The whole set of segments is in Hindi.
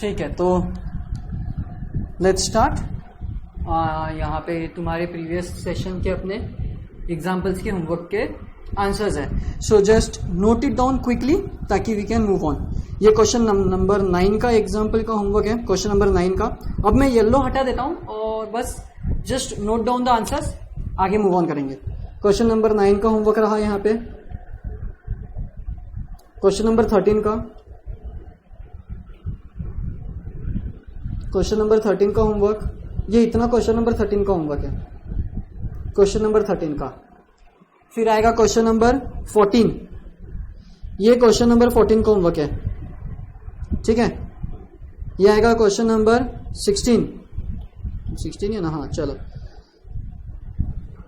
ठीक है, तो लेट्स स्टार्ट। यहाँ पे तुम्हारे प्रीवियस सेशन के अपने एग्जाम्पल्स के होमवर्क के आंसर्स है। So just note it down quickly ताकि वी कैन मूव ऑन। ये क्वेश्चन नंबर 9 का एग्जाम्पल का होमवर्क है, क्वेश्चन नंबर 9 का। अब मैं येलो हटा देता हूँ और बस just note down the answers, आगे मूव ऑन करेंगे। क्वेश्चन नंबर 9 का होमवर्क रहा यहाँ पे। क्वेश्चन नंबर 13 का, क्वेश्चन नंबर 13 का होमवर्क, ये इतना क्वेश्चन नंबर 13 का होमवर्क है, क्वेश्चन नंबर 13 का। फिर आएगा क्वेश्चन नंबर 14, ये क्वेश्चन नंबर 14 का होमवर्क है, ठीक है। ये आएगा क्वेश्चन नंबर 16 है ना, हाँ चलो।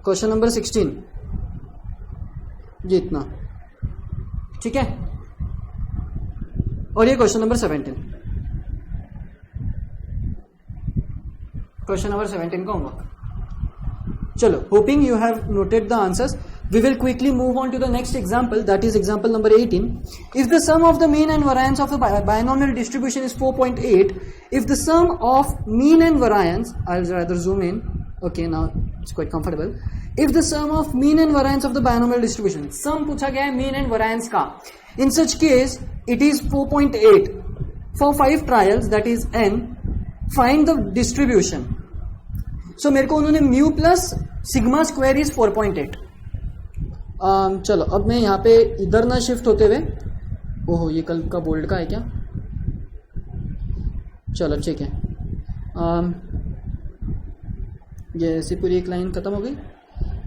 क्वेश्चन नंबर 16 ये इतना, ठीक है। और ये क्वेश्चन नंबर 17, क्वेश्चन नंबर 17 का होमवर्क। चलो, hoping you have noted the answers, we will quickly move on to the next example, that is example number 18. If the sum of the mean and variance of the binomial distribution is 4.8, if the sum of mean and variance, I'll rather zoom in, okay, now it's quite comfortable. If the sum of mean and variance of the binomial distribution, sum पूछा गया है mean and variance का, in such case it is 4.8 for 5 trials, that is n, find the distribution. So मेरे को उन्होंने mu plus sigma square is 4.8। चलो अब मैं यहाँ पे इधर ना शिफ्ट होते हुए, ओहो ये कल का बोल्ड का है क्या, चलो ठीक है। ये ऐसी पूरी एक लाइन खत्म हो गई।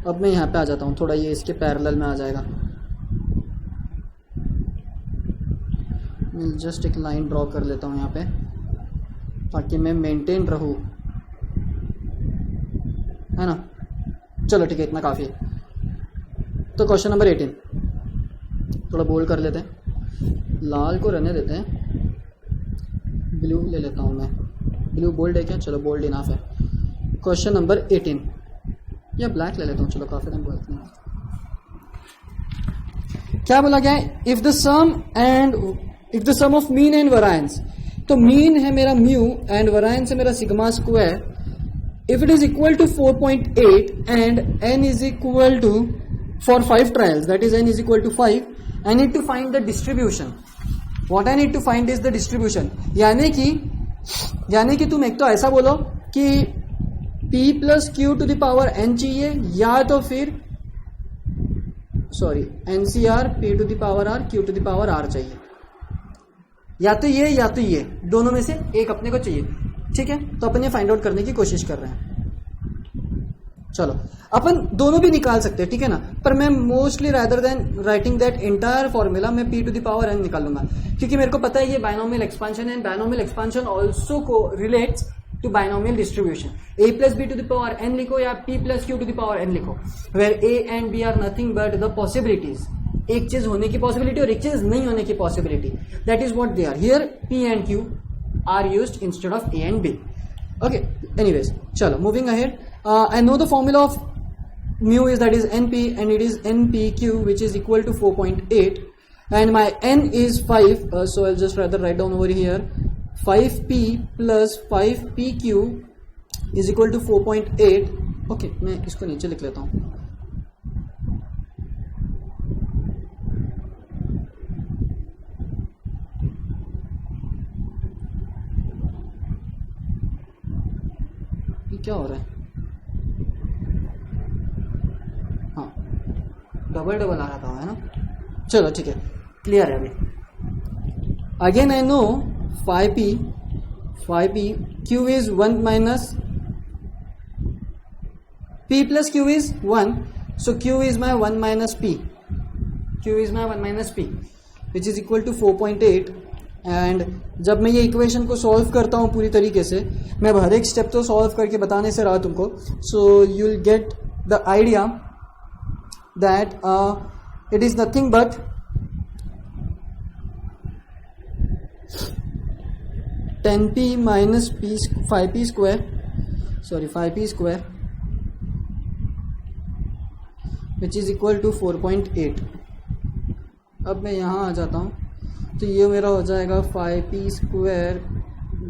अब मैं यहाँ पे आ जाता हूँ, थोड़ा ये इसके पैरेलल में आ जाएगा। मैं जस्ट एक लाइन ड्रॉ कर लेता हूँ यहाँ पे ताकि मैं मेंटेन रहूँ, है ना। चलो ठीक है, इतना काफ़ी है। तो क्वेश्चन नंबर 18 थोड़ा बोल्ड कर लेते हैं, लाल को रहने देते हैं, ब्लू ले लेता हूँ मैं। ब्लू बोल्ड है क्या, चलो बोल्ड इनफ है। क्वेश्चन नंबर 18 या ब्लैक ले लेता हूँ, चलो काफ़ी टाइम बोलते हैं। क्या बोला गया है, if the sum of mean and variance, तो मीन है मेरा म्यू एंड वेरिएंस है मेरा sigma square. If it is equal to 4.8 and n is equal to for 5 trials, that is n is equal to 5, I need to find the distribution. What I need to find is the distribution. यानी कि तुम एक तो ऐसा बोलो कि p plus q to the power n चाहिए, या तो फिर NCR p to the power r q to the power r चाहिए, या तो ये दोनों में से एक अपने को चाहिए, ठीक है। तो अपन ये फाइंड आउट करने की कोशिश कर रहे हैं। चलो अपन दोनों भी निकाल सकते हैं, ठीक है ना, पर मैं mostly rather than writing that entire formula मैं p to the power n निकालूंगा, क्योंकि मेरे को पता है ये बायनोमियल एक्सपांशन है। बायनोमियल एक्सपांशन ऑल्सो को relates to binomial distribution. a plus B to the power n लिखो या p plus q to the power n लिखो, where a and b are nothing but the possibilities, एक चीज होने की पॉसिबिलिटी और एक चीज नहीं होने की possibility, that is what they are here. p and q are used instead of a and b, okay. Anyways चलो moving ahead, I know the formula of mu is that is np, and it is npq which is equal to 4.8, and my n is 5, so I'll just rather write down over here 5p plus 5pq is equal to 4.8. okay, मैं इसको नीचे लिख लेता हूँ। ये क्या हो रहा है, डबल आ रहा था, है ना। चलो ठीक है, क्लियर है अभी। Again I know 5p q is 1 minus p plus q is 1, so q is my 1 minus p, which is equal to 4.8। And जब मैं ये इक्वेशन को सॉल्व करता हूँ पूरी तरीके से, मैं हर एक स्टेप तो सॉल्व करके बताने से रहा तुमको, so you will get the idea that it is nothing but (10p minus 5p square which is equal to 4.8। अब मैं यहाँ आ जाता हूँ, तो ये मेरा हो जाएगा 5p square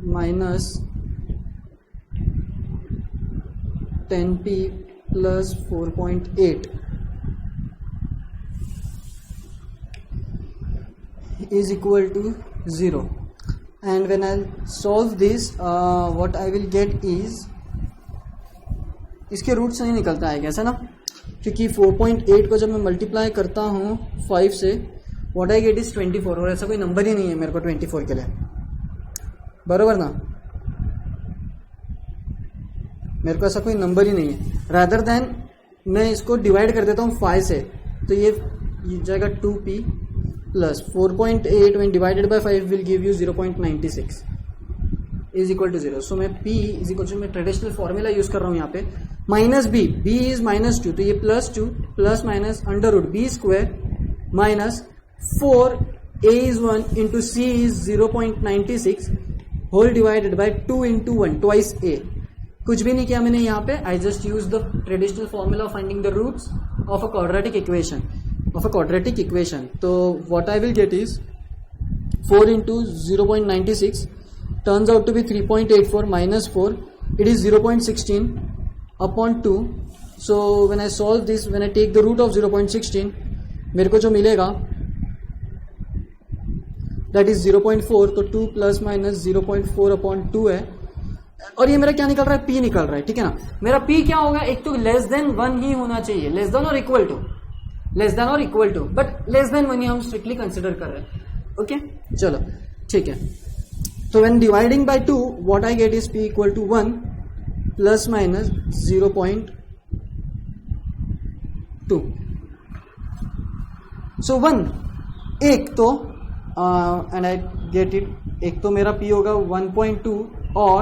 minus 10p plus 4.8 is equal to 0, and when I solve this what I will get is, इसके रूट्स नहीं निकलता है कैसे ना, क्योंकि 4.8 को जब मैं मल्टीप्लाई करता हूँ 5 से, व्हाट आई गेट इज 24, और ऐसा कोई नंबर ही नहीं है मेरे को 24 के लिए, बराबर ना, मेरे को ऐसा कोई नंबर ही नहीं है। रादर देन मैं इसको डिवाइड कर देता हूँ 5 से, तो ये जाएगा 2p plus 4.8 when divided by 5 will give you 0.96 is equal to 0. So मैं p is equal to, मैं ट्रेडिशनल फॉर्मूला यूज कर रहा हूँ यहाँ पे, minus b, b is minus 2, तो ये plus 2 plus minus under root b square minus 4a is 1 into c is 0.96 whole divided by 2 into 1 twice a। कुछ भी नहीं किया मैंने यहाँ पे, I just use the traditional formula of finding the roots of a quadratic equation, तो what I will get is 4 into 0.96 turns out to be 3.84 minus 4, it is 0.16 upon 2. So when I solve this, when I take the root of 0.16, मेरे को जो मिलेगा that is 0.4, तो 2 प्लस माइनस 0.4 अपॉन 2 है, और ये मेरा क्या निकल रहा है, p निकल रहा है, ठीक है ना। मेरा p क्या होगा, एक तो लेस देन 1 ही होना चाहिए, लेस देन और equal to, but less than 1 ही हम स्ट्रिक्टली कंसिडर कर रहे हैं, ओके चलो ठीक है। तो when dividing by 2 what I get is p equal to 1 plus minus 0.2. So 1 एक तो and I get it, एक तो मेरा p होगा 1.2 और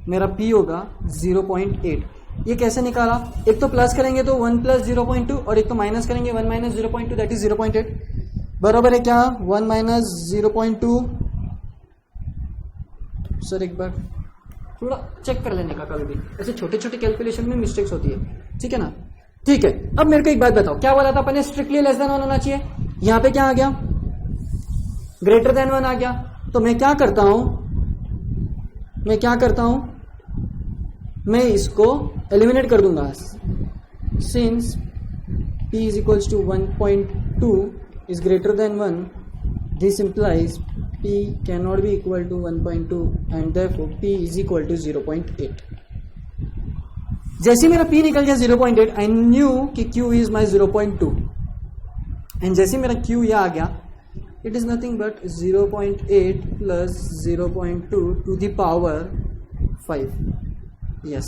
मेरा p होगा 0.8। ये कैसे निकाला, एक तो प्लस करेंगे तो 1 प्लस 0.2 और एक तो माइनस करेंगे 1 माइनस 0.2 दैट इज 0.8, बराबर है क्या 1 माइनस 0.2। सर एक बार थोड़ा चेक कर लेने का, कभी भी ऐसे छोटे छोटे कैलकुलेशन में मिस्टेक्स होती है, ठीक है ना। ठीक है, अब मेरे को एक बात बताओ, क्या बोला था अपन ने, स्ट्रिक्टली लेस देन 1 होना चाहिए, यहां पे क्या आ गया, ग्रेटर देन 1 आ गया, तो मैं क्या करता हूं, मैं इसको एलिमिनेट कर दूंगा, since p is equals to 1.2 is greater than 1, this implies p cannot be equal to 1.2 and therefore p is equal to 0.8। जैसे मेरा p निकल गया 0.8, I knew कि q is my 0.2, and जैसे मेरा q ये आ गया, it is nothing but 0.8 plus 0.2 to the power 5। yes,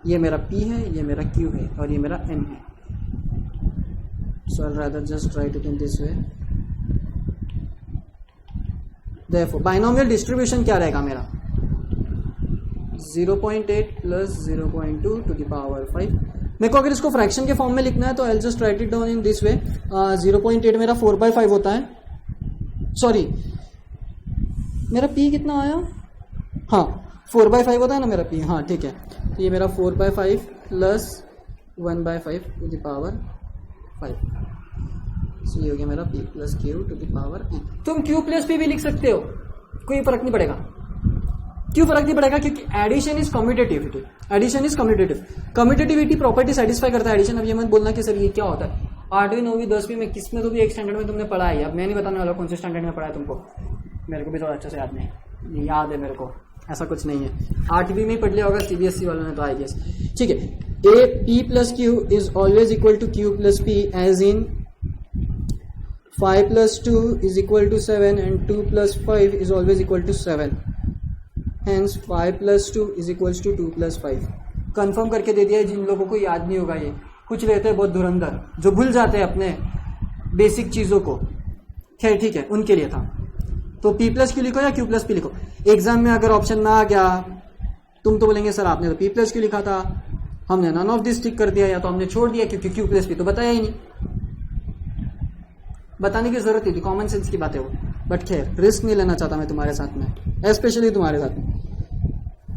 ये मेरा p है, ये मेरा q है और ये मेरा n है। so I'll rather just write it in this way। Therefore binomial distribution क्या रहेगा मेरा, 0.8 प्लस 0.2 टू द पावर 5। मेरे को अगर इसको फ्रैक्शन के फॉर्म में लिखना है तो I just right it down in this way, 0.8 मेरा 4/5 होता है, सॉरी मेरा p कितना आया, हाँ 4/5 होता है ना मेरा p, हाँ ठीक है, तो ये मेरा 4/5 plus 1/5 to the power 5, so ये हो गया मेरा p plus q to the power e। तुम q प्लस p भी लिख सकते हो, कोई फर्क नहीं पड़ेगा, क्यों फर्क नहीं पड़ेगा, क्योंकि addition is commutative, commutativity property satisfy करता है एडिशन। अब ये मत बोलना कि सर ये क्या होता है, 8वीं 9वीं 10वीं में किस में तो भी एक स्टैंडर्ड में तुमने पढ़ा है, अब मैं नहीं बताने वाला कौन से स्टैंडर्ड में पढ़ा है तुमको, मेरे को भी थोड़ा अच्छे से याद नहीं, याद है मेरे को, ऐसा कुछ नहीं है, 8वीं में ही पढ़ लिया होगा सीबीएसई वालों ने तो आई गेस, ठीक है। A p plus q is always equal to q plus p, as in 5 plus 2 is equal to 7 and 2 plus 5 is always equal to 7, hence 5 plus 2 is equals to 2 plus 5। Confirm करके दे दिया है, जिन लोगों को याद नहीं होगा, ये कुछ रहते हैं बहुत धुरंधर जो भूल जाते हैं अपने बेसिक चीज़ों को, खैर ठीक है उनके लिए था। तो p प्लस क्यू लिखो या q प्लस p लिखो, एग्जाम में अगर ऑप्शन ना आ गया तुम तो बोलेंगे सर आपने तो p प्लस क्यू लिखा था, हमने नन ऑफ दिस टिक कर दिया, या तो हमने छोड़ दिया क्योंकि q प्लस p तो बताया ही नहीं, बताने की जरूरत थी, कॉमन सेंस की बात है वो, बट खैर रिस्क नहीं लेना चाहता मैं तुम्हारे साथ में, स्पेशली तुम्हारे साथ में।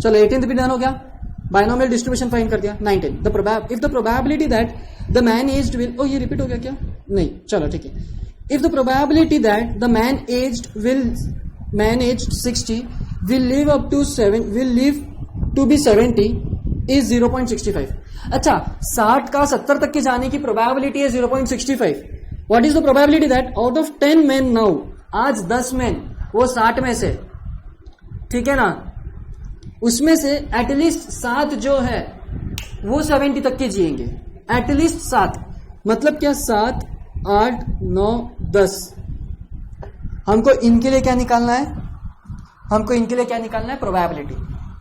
चलो 18th भी डन हो गया, बाइनोमियल डिस्ट्रीब्यूशन फाइंड कर दिया। 19 if the probability that the man aged will, ओ ये रिपीट हो गया क्या, नहीं चलो ठीक है, if the probability that the man aged 60 will live to be 70 is 0.65. अच्छा, 60 का 70 तक के जाने की प्रोबेबिलिटी है 0.65. What is the probability that out of 10 men now, आज 10 men वो 60 में से, ठीक है ना, उसमें से एटलीस्ट 7 जो है वो 70 तक के जिएंगे. एटलीस्ट 7 मतलब क्या, 7, 8, 9, 10. हमको इनके लिए क्या निकालना है? हमको इनके लिए क्या निकालना है? प्रोबेबिलिटी.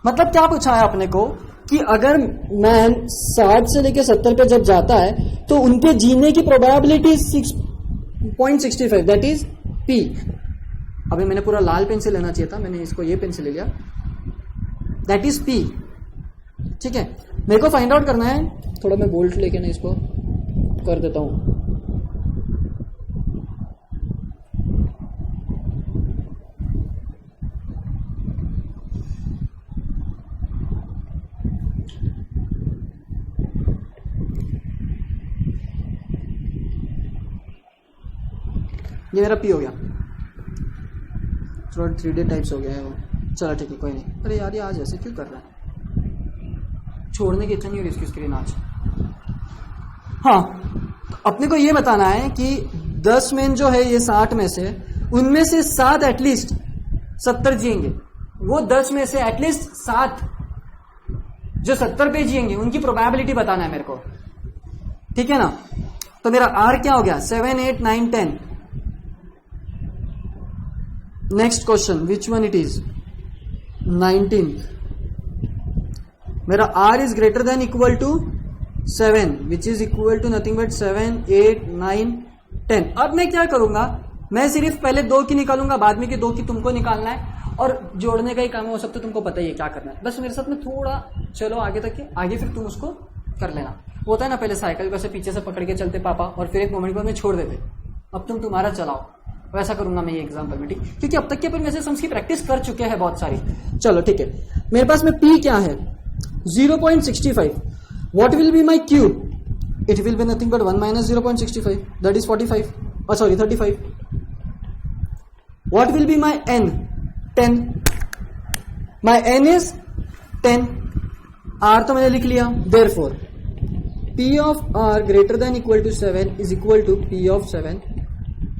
मतलब क्या पूछा है अपने को कि अगर मैन 60 से लेकर 70 पे जब जाता है तो उनके जीने की प्रोबेबिलिटी 6.65, दैट इज P. अभी मैंने पूरा लाल पेन से लेना चाहिए था, मैंने इसको ये पेन से ले लिया. That is P. ठीक है, मेरे को फाइंड आउट करना है. थोड़ा मैं बोल्ट लेके ना इसको कर देता हूं. ये मेरा P हो गया. थोड़ा 3D टाइप्स हो गया है वो. चलो ठीक है, कोई नहीं. अरे यार ये आज ऐसे क्यों कर रहा है? छोड़ने की इच्छा नहीं हो रही इसकी स्क्रीन आज. हाँ, तो अपने को ये बताना है कि 10 men जो है ये 60 में से, उनमें से 7 एटलीस्ट 70 जिएंगे. वो 10 में से एटलीस्ट 7 जो 70 पे जिएंगे उनकी प्रोबेबिलिटी बताना है मेरे को. ठीक है ना? तो मेरा R क्या हो गया? 7, 8, 9, 10. Next question, which one it is? 19th. मेरा R is greater than equal to 7, which is equal to nothing but 7, 8, 9, 10. अब मैं क्या करूंगा, मैं सिर्फ पहले 2 की निकालूंगा, बाद में कि 2 की तुमको निकालना है, और जोड़ने का ही काम हो सकता है. तुमको पता ही है क्या करना है. बस मेरे साथ में थोड़ा चलो आगे तक के, आगे फिर तुम उसको कर लेना. होता है ना, पहले साइकिल को से पीछे से पकड़ के चलते पापा, और फिर एक मोमेंट पर मैं छोड़ देते. अब तुम तुम्हारा चलाओ. वैसा करूंगा मैं ये एग्जाम्पल में, ठीक, क्योंकि अब तक के अपन वैसे सम्स की प्रैक्टिस कर चुके हैं बहुत सारी. चलो ठीक है, मेरे पास में P क्या है? 0.65. What will be my Q? It will be nothing but 1 minus 0.65, that is 45. Sorry 35. What will be my N? 10. My N is 10. R तो मैंने लिख लिया. Therefore P of R greater than equal to 7 is equal to P of 7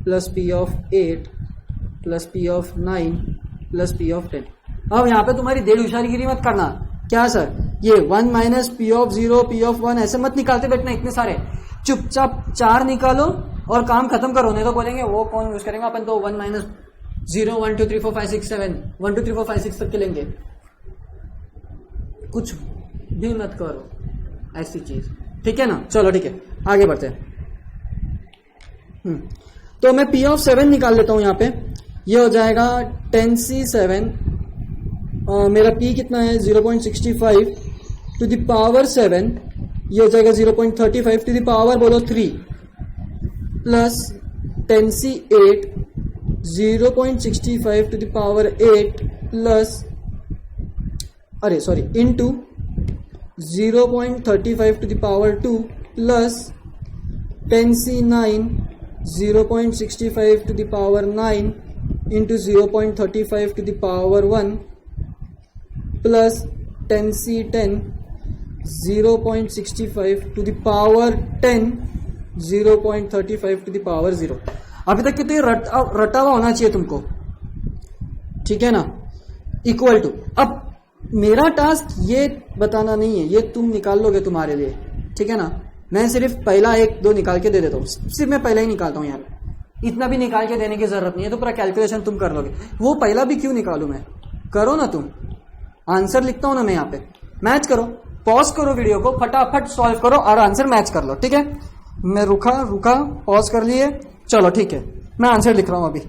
plus P of 8 plus P of 9 plus P of 10. अब यहां पे तुम्हारी देर होशियारीगिरी मत करना. क्या सर, ये 1 minus P of 0, P of 1 ऐसे मत निकालते बैठना इतने सारे. चुपचाप 4 निकालो और काम खत्म करो. नहीं तो बोलेंगे वो कौन यूज करेंगे, अपन तो 1 minus 0, 1 2 3 4 5 6 7 1 2 3 4 5 6 तक के लेंगे. कुछ भी मत करो ऐसी चीज. ठीक है ना? चलो ठीक है, आगे बढ़ते हैं. तो मैं P of 7 निकाल लेता हूं. यहां पे ये हो जाएगा 10C7. मेरा P कितना है? 0.65 टू द पावर 7. ये हो जाएगा 0.35 टू द पावर बोलो 3 plus 10C8 0.65 to the power 8 plus into 0.35 to the power 2 plus 10C9 0.65 to the power 9 into 0.35 to the power 1 plus 10C10 0.65 to the power 10 0.35 to the power 0. अभी तक कितने रटा हुआ होना चाहिए तुमको. ठीक है ना? Equal to. अब मेरा टास्क ये बताना नहीं है, ये तुम निकाल लोगे तुम्हारे लिए. ठीक है ना? मैं सिर्फ पहला 1, 2 निकाल के दे देता हूँ. सिर्फ मैं पहला ही निकालता हूँ यार. इतना भी निकाल के देने की जरूरत नहीं है, तो पूरा कैलकुलेशन तुम कर लोगे. वो पहला भी क्यों निकालू मैं? करो ना तुम. आंसर लिखता हूं ना मैं यहाँ पे. मैच करो, पॉज करो वीडियो को, फटाफट सॉल्व करो और आंसर मैच कर लो. ठीक है? मैं रुका पॉज कर लिए. चलो ठीक है, मैं आंसर लिख रहा हूं अभी.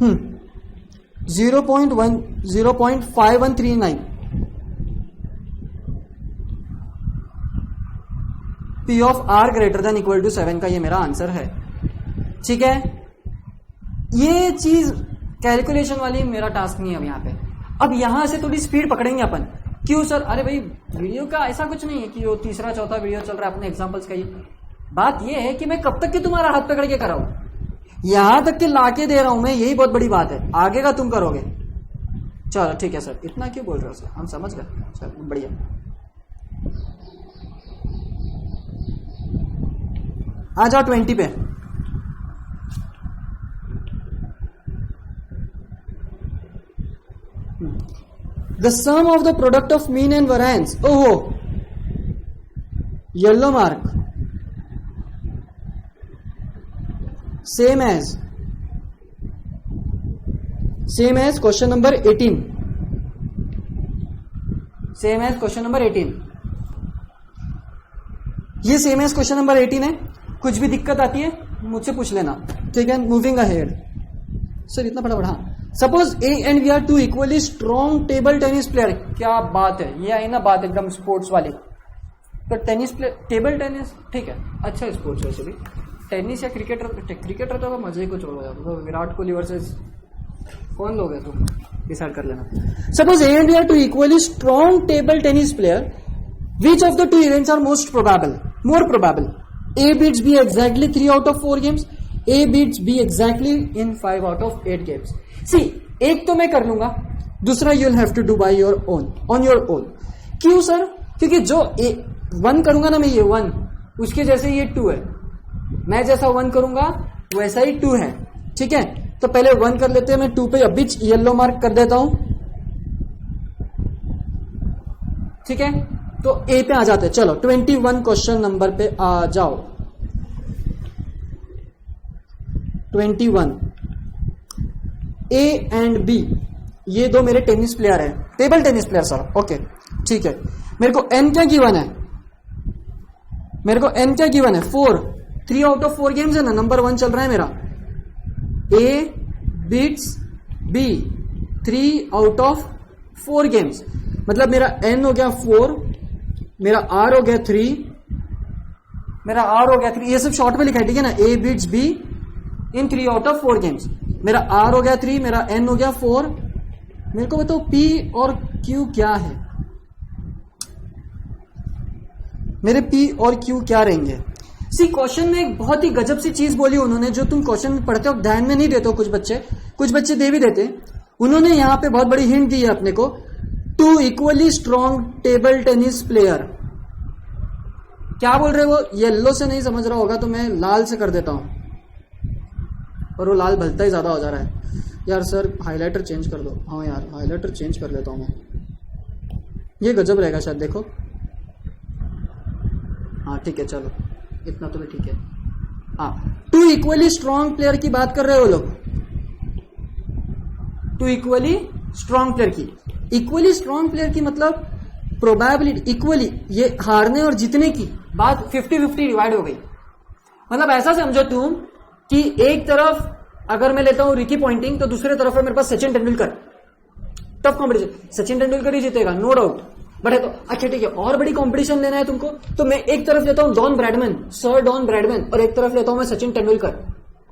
Hmm 0.5139 P of R greater than equal to 7 का ये मेरा आंसर है. ठीक है? ये चीज कैलकुलेशन वाली मेरा टास्क नहीं है अब यहाँ पे. अब यहां से थोड़ी स्पीड पकड़ेंगे अपन. क्यों सर? अरे भाई वीडियो का ऐसा कुछ नहीं है कि वो तीसरा चौथा वीडियो चल रहा है अपने एग्जांपल्स का. ये बात ये है कि मैं कब तक कि तुम्हारा हाथ पकड़ के कराऊं. यहां तक कि लाके दे रहा हूं मैं, यही बहुत बड़ी बात है, आगे का तुम करोगे। चलो ठीक है सर, इतना क्यों बोल रहे हो सर, हम समझ गए, चलो बढ़िया। आ जाओ 20 पे। The sum of the product of mean and variance, ओहो yellow mark, same as question number 18, same as question number 18, ये सेम एज क्वेश्चन नंबर 18 है। कुछ भी दिक्कत आती है मुझसे पूछ लेना, ठीक है। मूविंग अहेड सर, इतना फटाफट। हाँ, suppose A and B are two equally strong table tennis player, क्या बात है, ये आई ना बात एकदम स्पोर्ट्स वाली। तो टेनिस प्लेयर, टेबल टेनिस ठीक है, अच्छा स्पोर्ट्स वैसे भी, टेनिस या क्रिकेटर तो मजे ही कुछ और हो जाता। तो विराट कोहली वर्सेस कौन लोग है, तुम डिसाइड कर लेना। Suppose A and B are two equally strong table tennis player, which of the two events are most probable, more probable? A beats B exactly 3 out of 4 games, A beats B exactly in 5 out of 8 games. See, एक तो मैं कर लूंगा, दूसरा you'll have to do by your own, on your own. क्यों सर? क्योंकि जो 1 करूंगा ना मैं, ये 1 उसके जैसे ये 2 है, मैं जैसा 1 करूंगा वैसा ही 2 है, ठीक है। तो पहले 1 कर लेते हैं, मैं 2 पे अभी येलो मार्क कर देता हूं, ठीक है। तो ए पे आ जाते हैं, चलो 21 क्वेश्चन नंबर पे आ जाओ। 21, ए एंड बी, ये दो मेरे टेनिस प्लेयर है, table tennis player sir, okay ठीक है। मेरे को एन क्या गिवन है, मेरे को एन क्या गिवन है, 4, 3 आउट ऑफ 4 गेम्स है ना, नंबर 1 चल रहा है मेरा। A beats B 3 out of 4 games, मतलब मेरा एन हो गया 4, मेरा आर हो गया 3, मेरा आर हो गया 3, ये सब शॉर्ट में लिखा है, ठीक है ना। A beats B in 3 out of 4 games, मेरा आर हो गया 3, मेरा एन हो गया 4। मेरे को बताओ पी और क्यू क्या है, मेरे पी और क्यू क्या रहेंगे? सी, क्वेश्चन में एक बहुत ही गजब सी चीज बोली उन्होंने, जो तुम क्वेश्चन में पढ़ते हो ध्यान में नहीं देते हो, कुछ बच्चे दे भी देते। उन्होंने यहां पे बहुत बड़ी हिंट दी है अपने को, 2 equally strong table tennis player. क्या बोल रहे हो? येलो से नहीं समझ रहा होगा तो मैं लाल से कर देता हूं, और वो लाल भलता ही ज्यादा हो जा रहा है यार। सर हाइलाइटर चेंज कर दो। हाँ यार, हाइलाइटर चेंज कर लेता हूं मैं, ये गजब रहेगा शायद, देखो। हाँ ठीक है, चलो इतना तो भी ठीक है। हाँ, 2 इक्वली स्ट्रॉन्ग प्लेयर की बात कर रहे हो लोग, 2 इक्वली स्ट्रॉन्ग प्लेयर की। इक्वली स्ट्रॉन्ग प्लेयर की मतलब प्रोबेबिलिटी इक्वली, ये हारने और जीतने की बात 50-50 डिवाइड हो गई। मतलब ऐसा समझो तुम कि एक तरफ अगर मैं लेता हूं रिकी पॉइंटिंग, तो दूसरे तरफ है मेरे पास सचिन तेंदुलकर। टफ कॉम्पिटिशन, सचिन तेंदुलकर ही जीतेगा नो डाउट, बट है तो अच्छा ठीक है। और बड़ी कॉम्पिटिशन लेना है तुमको, तो मैं एक तरफ लेता हूं Don Bradman, sir Don Bradman, और एक तरफ लेता हूं मैं सचिन तेंदुलकर।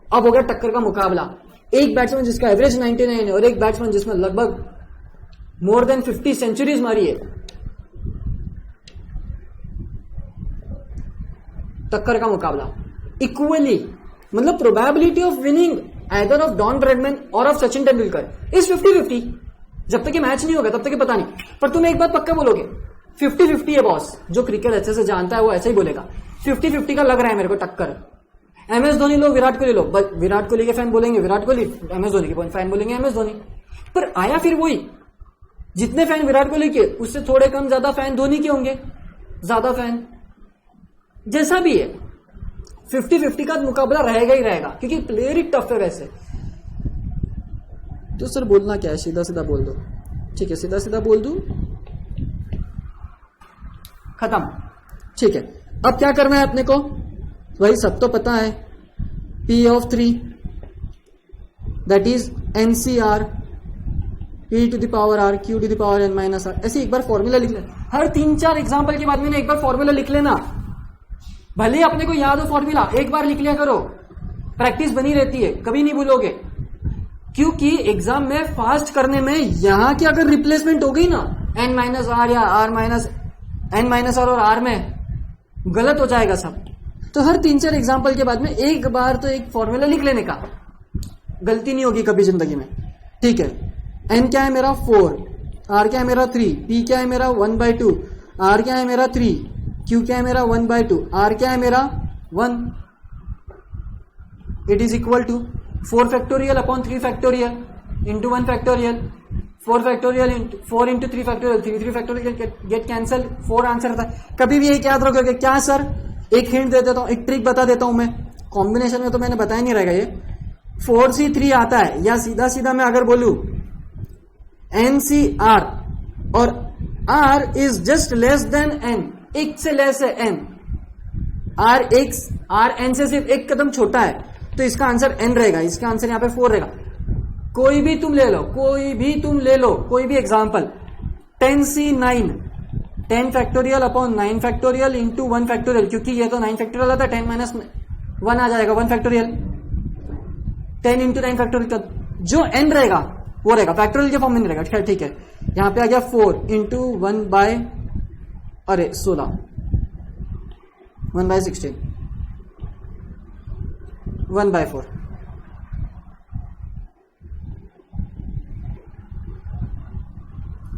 अब हो गया टक्कर का मुकाबला, एक बैट्समैन जिसका एवरेज 99 है और एक बैट्समैन जिसमें लगभग मोर देन 50 सेंचुरीज मारी है। टक्कर का मुकाबला इक्वली, मतलब probability of winning either of Don Bradman और ऑफ सचिन तेंदुलकर इज 50-50। जब तक ये मैच नहीं होगा तब तक ये पता नहीं, पर तुम एक बात पक्का बोलोगे 50-50 है बॉस। जो क्रिकेट अच्छे से जानता है वो ऐसे ही बोलेगा 50-50 का लग रहा है मेरे को टक्कर। MS धोनी लो, विराट कोहली लो, विराट कोहली के फैन बोलेंगे विराट कोहली, MS धोनी के फैन बोलेंगे MS धोनी। पर आया फिर वही, जितने फैन विराट कोहली के उससे थोड़े कम ज्यादा फैन धोनी के होंगे, ज्यादा फैन जैसा भी है 50-50 का मुकाबला रहेगा ही रहेगा, क्योंकि प्लेयर ही टफ है वैसे। तो सर बोलना क्या है, सीधा सीधा बोल दो। ठीक है, सीधा सीधा बोल दूं, खत्म। ठीक है, अब क्या करना है अपने को, वही सब तो पता है, P of 3 that is NCR P to the power R Q to the power N minus R। ऐसे एक बार फॉर्मूला लिख लेना, हर 3-4 एग्जाम्पल के बाद में एक बार फॉर्मूला लिख लेना, भले अपने को याद हो फॉर्मूला, एक बार लिख लिया करो, प्रैक्टिस बनी रहती है, कभी नहीं भूलोगे। क्योंकि एग्जाम में फास्ट करने में यहां की अगर रिप्लेसमेंट हो गई ना N minus R या R minus N minus R और R में, गलत हो जाएगा सब। तो हर 3-4 एग्जाम्पल के बाद में एक बार तो एक फॉर्मूला लिख लेने का, गलती नहीं होगी कभी जिंदगी में, ठीक है। n क्या है मेरा 4, r क्या है मेरा 3, p क्या है मेरा 1/2, r क्या है मेरा 3, q क्या है मेरा 1/2, r क्या है मेरा 1, it is equal to 4 factorial upon 3 factorial into 1 factorial, 4 factorial 4 into 3 factorial, 3 factorial get cancel, 4 answer था। कभी भी एक याद रखोगे क्या सर, एक हिंट दे देता हूं, एक ट्रिक बता देता हूं मैं, कॉम्बिनेशन में तो मैंने बताया नहीं रहेगा ये, 4c3 आता है, या सीधा सीधा मैं अगर बोलूं NCR और R is just less than N, एक से लेस है N, R N से सिर्फ एक कदम छोटा है, तो इसका आंसर N रहेगा, इसका आंसर यहां पे 4 रहेगा। कोई भी तुम ले लो, कोई भी example, 10c9, 10 factorial upon 9 factorial into 1 factorial, क्योंकि ये तो 9 फैक्टोरियल आता है, 10 माइनस 1 आ जाएगा 1 फैक्टोरियल, 10 इंटू 9 फैक्टोरियल का जो n रहेगा वो रहेगा, फैक्टोरियल के फॉर्म में नहीं रहेगा, खैर ठीक है। यहां पे आ गया 4 इंटू 16 1/16 1/4,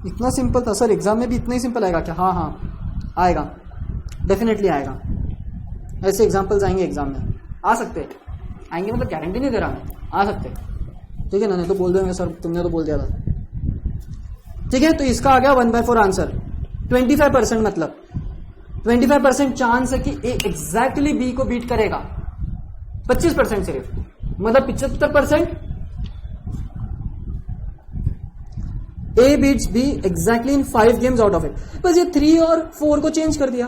इतना सिंपल था सर, एग्जाम में भी इतना ही सिंपल आएगा क्या? हाँ आएगा, डेफिनेटली आएगा, ऐसे एग्जाम्पल्स आएंगे एग्जाम में, आ सकते आएंगे, मतलब गारंटी नहीं दे रहा मैं, आ सकते, ठीक है ना, नहीं तो बोल देंगे सर तुमने तो बोल दिया था, ठीक है। तो इसका आ गया 1/4 आंसर, 25%, मतलब 25% चांस है कि ए एग्जैक्टली बी को बीट करेगा, 25% सिर्फ, मतलब 75% A beats B exactly in 5 games out of it. बस ये 3 और 4 को चेंज कर दिया,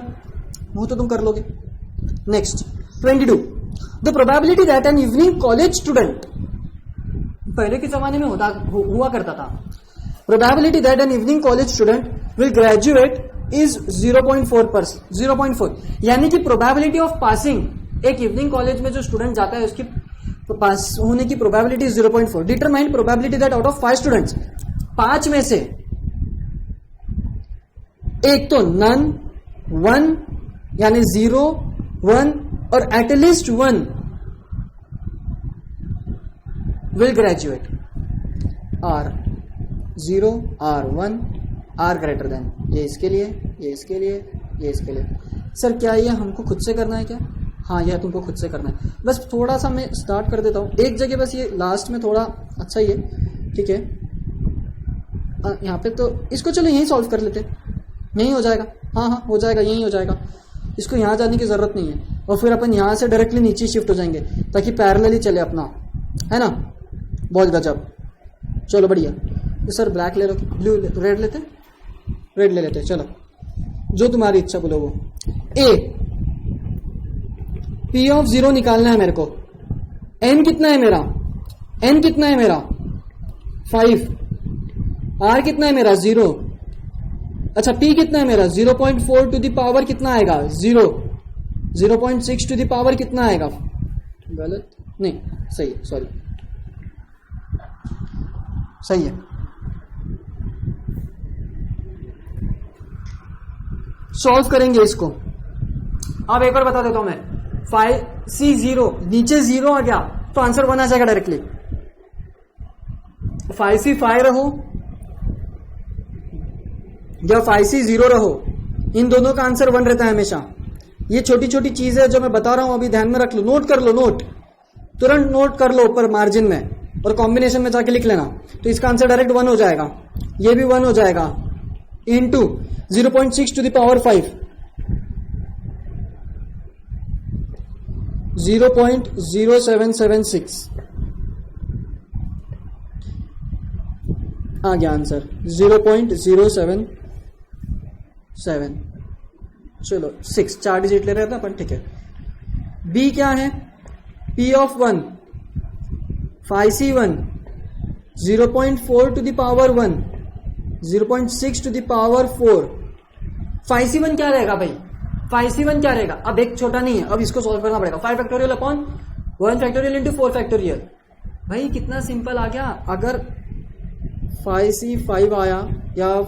वो तो तुम कर लोगे। Next 22, the probability that an evening college student, पहले के जमाने में हुआ करता था, probability that an evening college student will graduate is 0.4, यानी कि प्रोबेबिलिटी ऑफ पासिंग, एक इवनिंग कॉलेज में जो स्टूडेंट जाता है उसकी पास होने की probability 0.4। Determine probability that out of 5 students, 5 में से एक तो नन, 1 यानी 0, 1 और at least 1 will graduate, R0, R1, R greater then, ये इसके लिए, ये इसके लिए, ये इसके लिए। सर क्या ये हमको खुद से करना है क्या? हाँ यह तुमको खुद से करना है। बस थोड़ा सा मैं स्टार्ट कर देता हूँ एक जगह, बस ये लास्ट में थोड़ा अच्छा ही है, ठीक है। यहाँ पे तो इसको चलो यहीं सॉल्व कर लेते, यहीं हो जाएगा, हाँ हो जाएगा, यहीं हो जाएगा, इसको यहाँ जाने की जरूरत नहीं है, और फिर अपन यहाँ से डायरेक्टली नीचे शिफ्ट हो जाएंगे ताकि पैरेलली चले अपना, है ना। बहुत गजब, चलो बढ़िया। तो सर ब्लैक ले लो, ब्लू रेड लेते, रेड ले लेते, चलो जो तुम्हारी इच्छा बोलो वो। ए P ऑफ 0 निकालना है मेरे को, N कितना है मेरा, N कितना है मेरा 5, R कितना है मेरा 0, अच्छा P कितना है मेरा 0.4 टू द पावर कितना आएगा 0, 0.6 टू द पावर कितना आएगा, गलत नहीं सही है, सॉरी सही है। सॉल्व करेंगे इसको। अब एक बार बता देता हूं मैं, 5C0 नीचे 0 आ गया तो आंसर 1 आ जाएगा डायरेक्टली। 5C5 रहो या 5C0 रहो, इन दोनों का आंसर 1 रहता है हमेशा। ये छोटी छोटी चीजें जो मैं बता रहा हूं अभी ध्यान में रख लो, नोट कर लो, नोट तुरंत नोट कर लो ऊपर मार्जिन में, और कॉम्बिनेशन में जाके लिख लेना। तो इसका आंसर डायरेक्ट 1 हो जाएगा, ये भी 1 हो जाएगा, इंटू 0.6 टू द पावर 5, 0.0776 आ गया आंसर 0.077, चलो 6 4 डिजिट ले रहे थे अपन, ठीक है। बी क्या है, P of 1 5C1 0.4 to the power 1, 0.6 to the power 4। 5C1 क्या रहेगा भाई, 5C1 क्या रहेगा, अब एक छोटा नहीं है, अब इसको सॉल्व करना पड़ेगा। 5 factorial upon 1 factorial into 4 factorial. भाई कितना सिंपल आ गया। अगर 5C5 आया या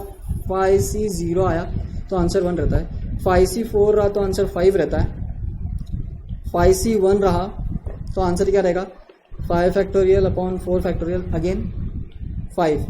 5C0 आया तो आंसर 1 रहता है, 5C4 रहा तो आंसर 5 रहता है, 5c1 रहा, तो आंसर क्या रहेगा 5 factorial upon 4 factorial again 5।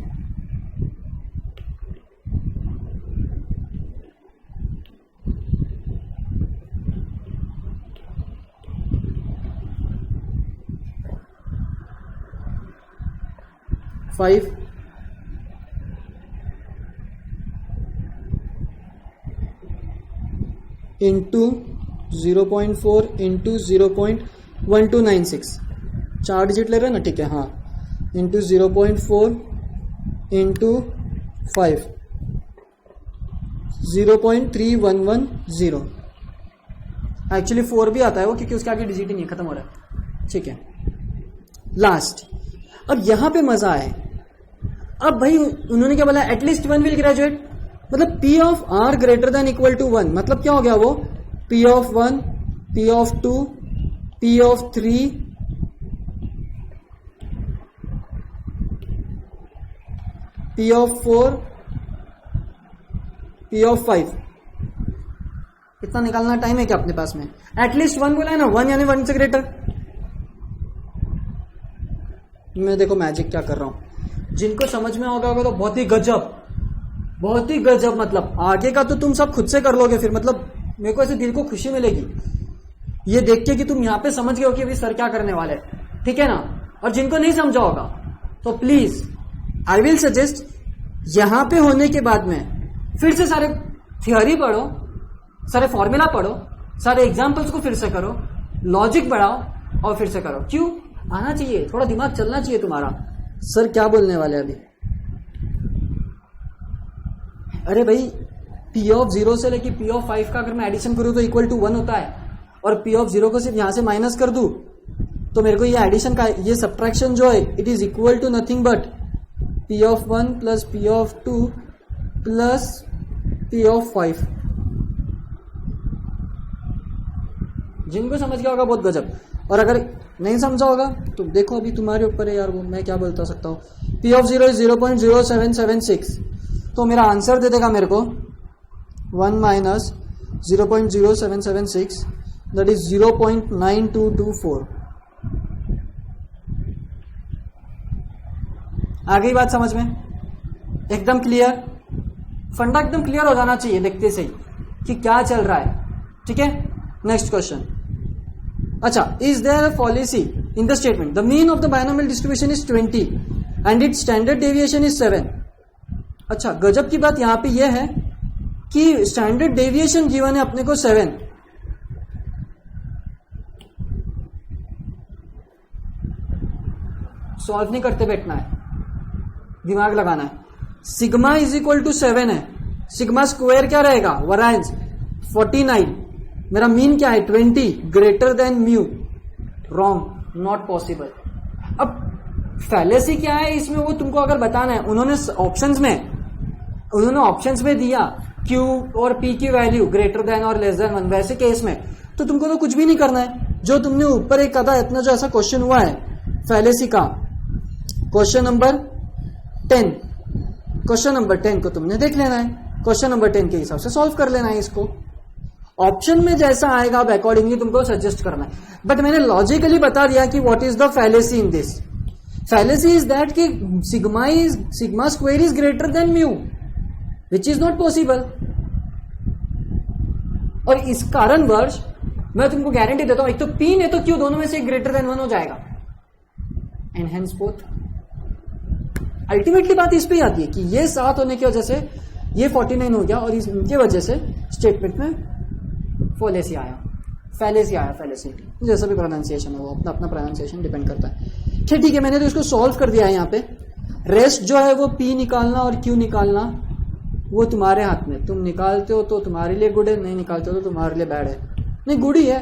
Into 0.4 into 0.1296, 4 digit ले रहे हैं ना, ठीक है, हाँ, इंटू 0.4 इंटू 5 0.3110। एक्चुअली 4 भी आता है वो, क्योंकि उसके आगे डिजिट ही नहीं खत्म हो रहा है, ठीक है। लास्ट, अब यहां पे मजा है। अब भाई उन्होंने क्या बोला, एटलीस्ट 1 विल ग्रेजुएट, मतलब P of R greater than equal to 1, मतलब क्या हो गया वो P of 1, P of 2, P of 3, P of 4, P of 5। इतना निकालना टाइम है क्या अपने पास में? एटलीस्ट 1 बोला है ना, 1 यानी 1 से ग्रेटर। मैं देखो मैजिक क्या कर रहा हूं, जिनको समझ में होगा तो बहुत ही गजब, बहुत ही गजब। मतलब आगे का तो तुम सब खुद से कर लोगे फिर, मतलब मेरे को ऐसे दिल को खुशी मिलेगी ये देख के कि तुम यहां पे समझ गए हो कि अभी सर क्या करने वाले हैं, ठीक है ना। और जिनको नहीं समझा होगा तो प्लीज आई विल सजेस्ट यहां पे होने के बाद में फिर से सारे थियोरी पढ़ो, सारे फॉर्मूला पढ़ो, सारे एग्जाम्पल्स को फिर से करो, लॉजिक बढ़ाओ और फिर से करो। क्यों? आना चाहिए, थोड़ा दिमाग चलना चाहिए तुम्हारा। सर क्या बोलने वाले अभी? अरे भाई P ऑफ 0 से लेके P ऑफ 5 का अगर मैं एडिशन करूं तो इक्वल टू 1 होता है, और P ऑफ 0 को सिर्फ यहां से माइनस कर दूं तो मेरे को ये एडिशन का, ये सब्ट्रैक्शन जो है it is equal to nothing but P of 1 plus P of 2 plus P of 5। जिनको समझ गया होगा बहुत गजब, और अगर नहीं समझा होगा तो देखो अभी तुम्हारे ऊपर है यार, वो मैं क्या बोलता सकता हूँ। P ऑफ 0 इज 0.0776, तो मेरा आंसर दे देगा मेरे को 1 माइनस 0.0776, दैट इज 0.9224। आ गई बात समझ में? एकदम क्लियर, फंडा एकदम क्लियर हो जाना चाहिए देखते से ही कि क्या चल रहा है, ठीक है। Next question. अच्छा, is there a policy in the statement the mean of the binomial distribution is 20 and its standard deviation is 7। अच्छा, गजब की बात यहां पे यह है कि स्टैंडर्ड डेविएशन गिवन है अपने को 7। सॉल्व नहीं करते बैठना है, दिमाग लगाना है। सिग्मा इज इक्वल टू 7 है, सिग्मा स्क्वायर क्या रहेगा, वरायंस 49, मेरा मीन क्या है 20, greater than mu. Wrong, not possible. अब फैलेसी क्या है इसमें वो तुमको अगर बताना है, उन्होंने ऑप्शंस में दिया Q और P की वैल्यू ग्रेटर देन और लेस देन 1, वैसे केस में तो तुमको तो कुछ भी नहीं करना है। जो तुमने ऊपर एक कहा इतना जो ऐसा क्वेश्चन हुआ है फैलेसी का, क्वेश्चन नंबर 10, क्वेश्चन नंबर 10 को तुमने देख लेना है, क्वेश्चन नंबर 10 के हिसाब से सॉल्व कर लेना है इसको। ऑप्शन में जैसा आएगा अब अकॉर्डिंगली तुमको सजेस्ट करना है। बट मैंने लॉजिकली बता दिया कि what is the fallacy in this. Fallacy is that कि sigma square is greater than mu, which is not possible. और इस कारणवश मैं तुमको गारंटी देता हूं, एक तो P नहीं तो Q, दोनों में से एक ग्रेटर देन 1 हो जाएगा, एंड हेंस बोथ। अल्टीमेटली बात इस पे ही आती है कि ये 7 होने की वजह से ये 49 हो गया, और इसकी वजह से स्टेटमेंट में फैलेसी आया, जैसा भी प्रोनाउंसिएशन है वो अपना अपना प्रोनाउंसिएशन डिपेंड करता है। ठीक है, मैंने तो इसको सॉल्व कर दिया है। यहाँ पे रेस्ट जो है वो P निकालना और Q निकालना वो तुम्हारे हाथ में, तुम निकालते हो तो तुम्हारे लिए गुड है, नहीं निकालते हो तो तुम्हारे लिए बैड है। नहीं, गुड ही है,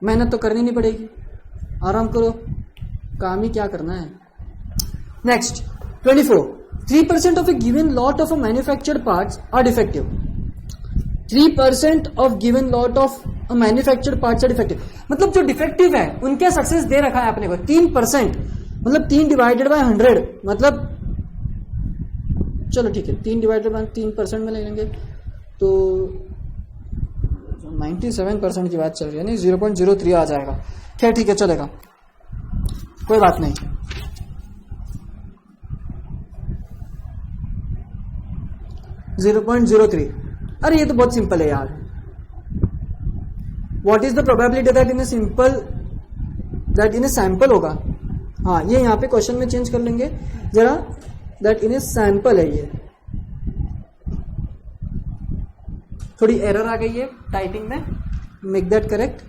मेहनत तो करनी नहीं पड़ेगी, आराम करो, काम ही क्या करना है। Next 24, 3% of a given lot of manufactured parts are defective. 3% of given lot of manufactured parts are defective, मतलब जो डिफेक्टिव है उनके सक्सेस दे रखा है अपने को 3%, मतलब 3 डिवाइडेड बाय 100, मतलब चलो ठीक है 3 डिवाइडेड बाय 3% में ले लेंगे तो 97% की बात चल रही है, नहीं 0.03 आ जाएगा। खैर ठीक है, चलेगा, कोई बात नहीं। .03, अरे ये तो बहुत सिंपल है यार। What is the probability that in a sample होगा। हाँ, ये यहाँ पे क्वेश्चन में चेंज कर लेंगे जरा, दैट इन ए सैंपल है। ये थोड़ी एरर आ गई है टाइपिंग में, make that correct,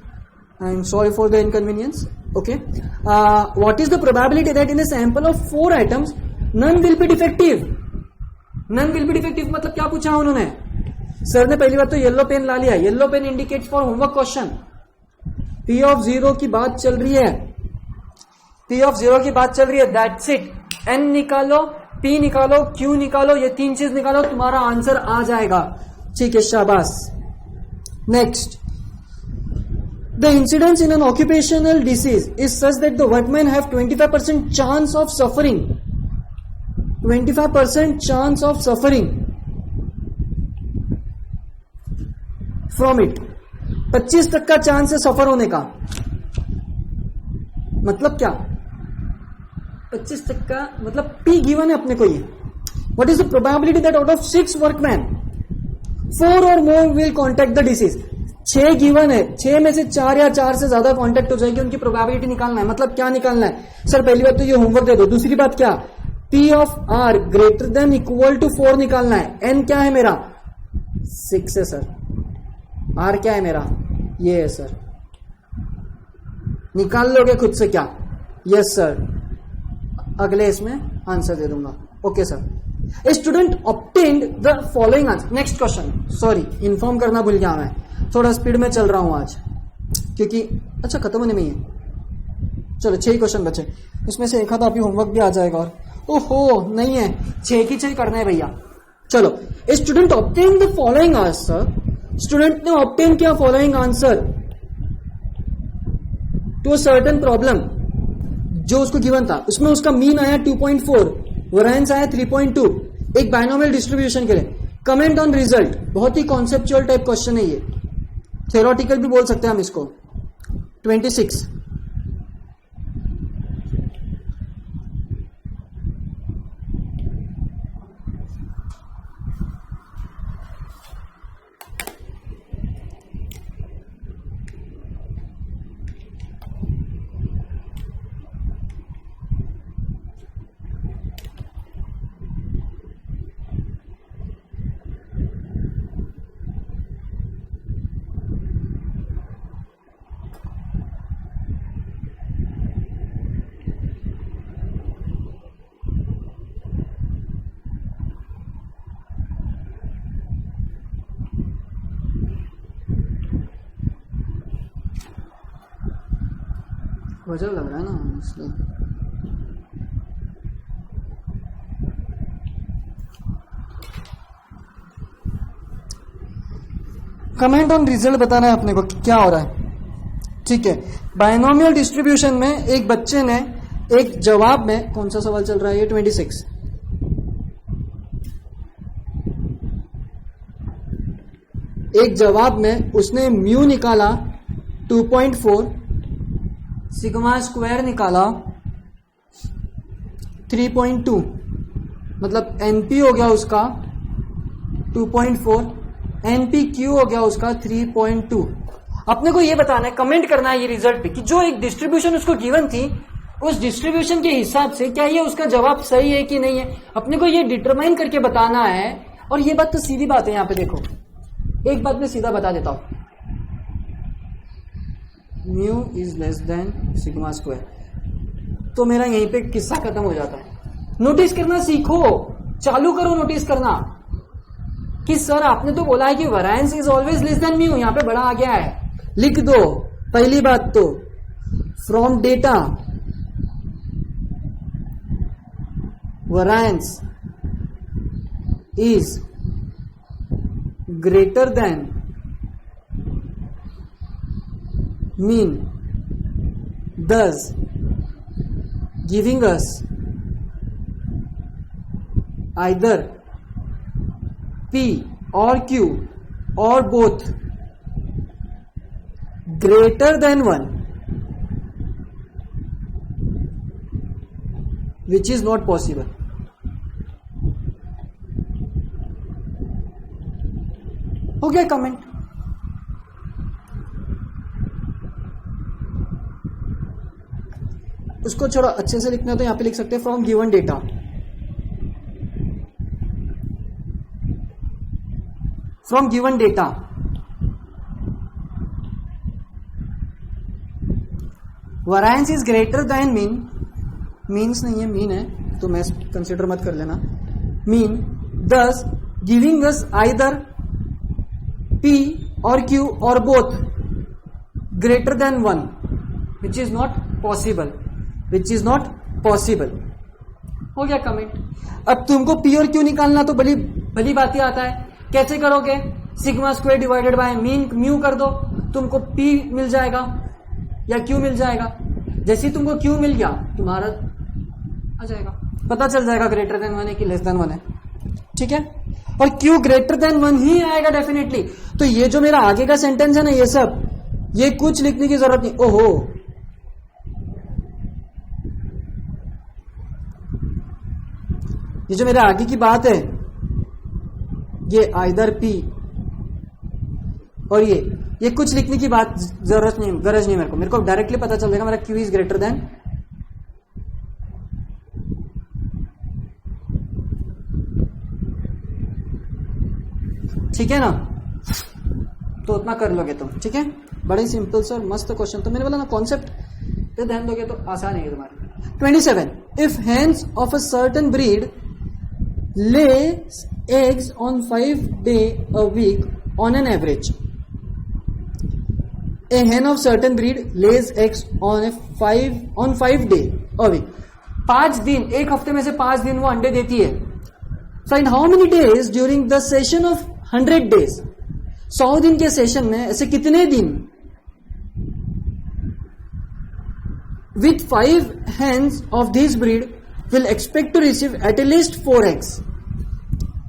I am sorry for the inconvenience. Okay, what is the probability that in a sample of 4 items none will be defective. None will be defective मतलब क्या पूछा उन्होंने? सर ने पहली बात तो येलो पेन ला लिया। Yellow pen indicates for homework question. P of 0 की बात चल रही है, P of 0 की बात चल रही है, दैट्स इट। N निकालो, P निकालो, Q निकालो, ये 3 चीज निकालो, तुम्हारा आंसर आ जाएगा। ठीक है, शाबाश। Next, the incidence in an occupational disease is such that the workman have 25% chance of suffering. 25% chance of suffering from it. 25 तक का चांस है सफर होने का। मतलब क्या? 25 तक का मतलब P गिवन है अपने को। ये what is the probability that out of 6 workman 4 और more will contact the disease. 6 given है, 6 में से 4 या 4 से ज्यादा कॉन्टेक्ट हो जाएगी, उनकी प्रोबेबिलिटी निकालना है। मतलब क्या निकालना है सर? पहली बात तो ये होमवर्क दे दो। दूसरी बात क्या? P of R greater than equal to 4 निकालना है। N क्या है मेरा? 6 है सर। R क्या है मेरा? ये है सर। निकाल लोगे खुद से क्या? Yes sir. अगले इसमें आंसर दे दूंगा। Okay sir. A student obtained the following answer. Next question, sorry inform करना भूल गया मैं, थोड़ा स्पीड में चल रहा हूं आज क्योंकि अच्छा खत्म होने में ही है। चलो 6 क्वेश्चन बचे, उसमें से एक आधा अभी होमवर्क भी आ जाएगा। और ओहो नहीं है, 6 की 6 करना है भैया। चलो, a student obtain the following answer. Student ने ऑब्टेन किया following answer to a certain problem जो उसको गिवन था। उसमें उसका मीन आया 2.4, वेरिएंस आया 3.2, एक बाइनोमियल डिस्ट्रीब्यूशन के लिए। Comment on result. बहुत ही कॉन्सेप्चुअल टाइप क्वेश्चन है ये, थ्योरेटिकल भी बोल सकते हैं हम इसको। 26 वजह लग रहा है ना इसलिए। कमेंट ऑन रिजल्ट बताना है अपने को क्या हो रहा है। ठीक है, बाइनोमियल डिस्ट्रीब्यूशन में एक बच्चे ने एक जवाब में, कौन सा सवाल चल रहा है ये? 26। एक जवाब में उसने म्यू निकाला 2.4, सिग्मा स्क्वायर निकाला 3.2, मतलब एनपी हो गया उसका 2.4, एनपीक्यू हो गया उसका 3.2। अपने को ये बताना है, कमेंट करना है ये रिजल्ट पे कि जो एक डिस्ट्रीब्यूशन उसको गिवन थी उस डिस्ट्रीब्यूशन के हिसाब से क्या ये उसका जवाब सही है कि नहीं है, अपने को ये डिटरमाइन करके बताना है। और ये बात तो सीधी बात है। यहां पे देखो, एक बात मैं सीधा बता देता हूं, mu is less then sigma square, तो मेरा यहीं पे किस्सा खत्म हो जाता है। नोटिस करना सीखो, चालू करो नोटिस करना कि सर आपने तो बोला है कि variance is always less than mu, यहां पे बड़ा आ गया है, लिख दो। पहली बात तो from data variance is greater then mean, thus giving us either P or Q or both greater than 1 which is not possible. हो गया कमेंट। उसको थोड़ा अच्छे से लिखना है तो यहां पे लिख सकते हैं from given data. From given data variance is greater then mean, means नहीं है मीन है तो मैं कंसिडर मत कर लेना, मीन दस गिविंग अस आइदर P और Q और both greater than 1 which is not possible, which is not possible. हो गया कमेंट। अब तुमको P और Q निकालना तो भली भली बात ही आता है। कैसे करोगे? Sigma square divided by mean mu कर दो, तुमको P मिल जाएगा या Q मिल जाएगा। जैसे ही तुमको Q मिल गया तुम्हारा आ जाएगा, पता चल जाएगा ग्रेटर देन 1 है कि लेस देन 1 है। ठीक है, और Q ग्रेटर देन 1 ही आएगा डेफिनेटली। तो ये जो मेरा आगे का सेंटेंस है ना, ये सब ये कुछ लिखने की जरूरत नहीं। ओहो, ये जो मेरे आगे की बात है ये आइदर P और ये कुछ लिखने की बात जरूरत नहीं, गरज नहीं। मेरे को डायरेक्टली पता चल जाएगा मेरा Q इज ग्रेटर देन, ठीक है ना, तो उतना कर लोगे तुम। ठीक है, बड़े सिंपल से और मस्त क्वेश्चन। तो मैंने बोला ना कॉन्सेप्ट पे ध्यान दोगे तो आसान है तुम्हारे। 27 if hens of a certain breed lay eggs on 5 day a week on an average, a hen of certain breed lays eggs on 5 day a week। 5 दिन, एक हफ्ते में से 5 दिन वो अंडे देती है। Find how many days during the session of 100 days. 100 दिन के सेशन में ऐसे कितने दिन with 5 hens of this breed will expect to receive at least 4 eggs,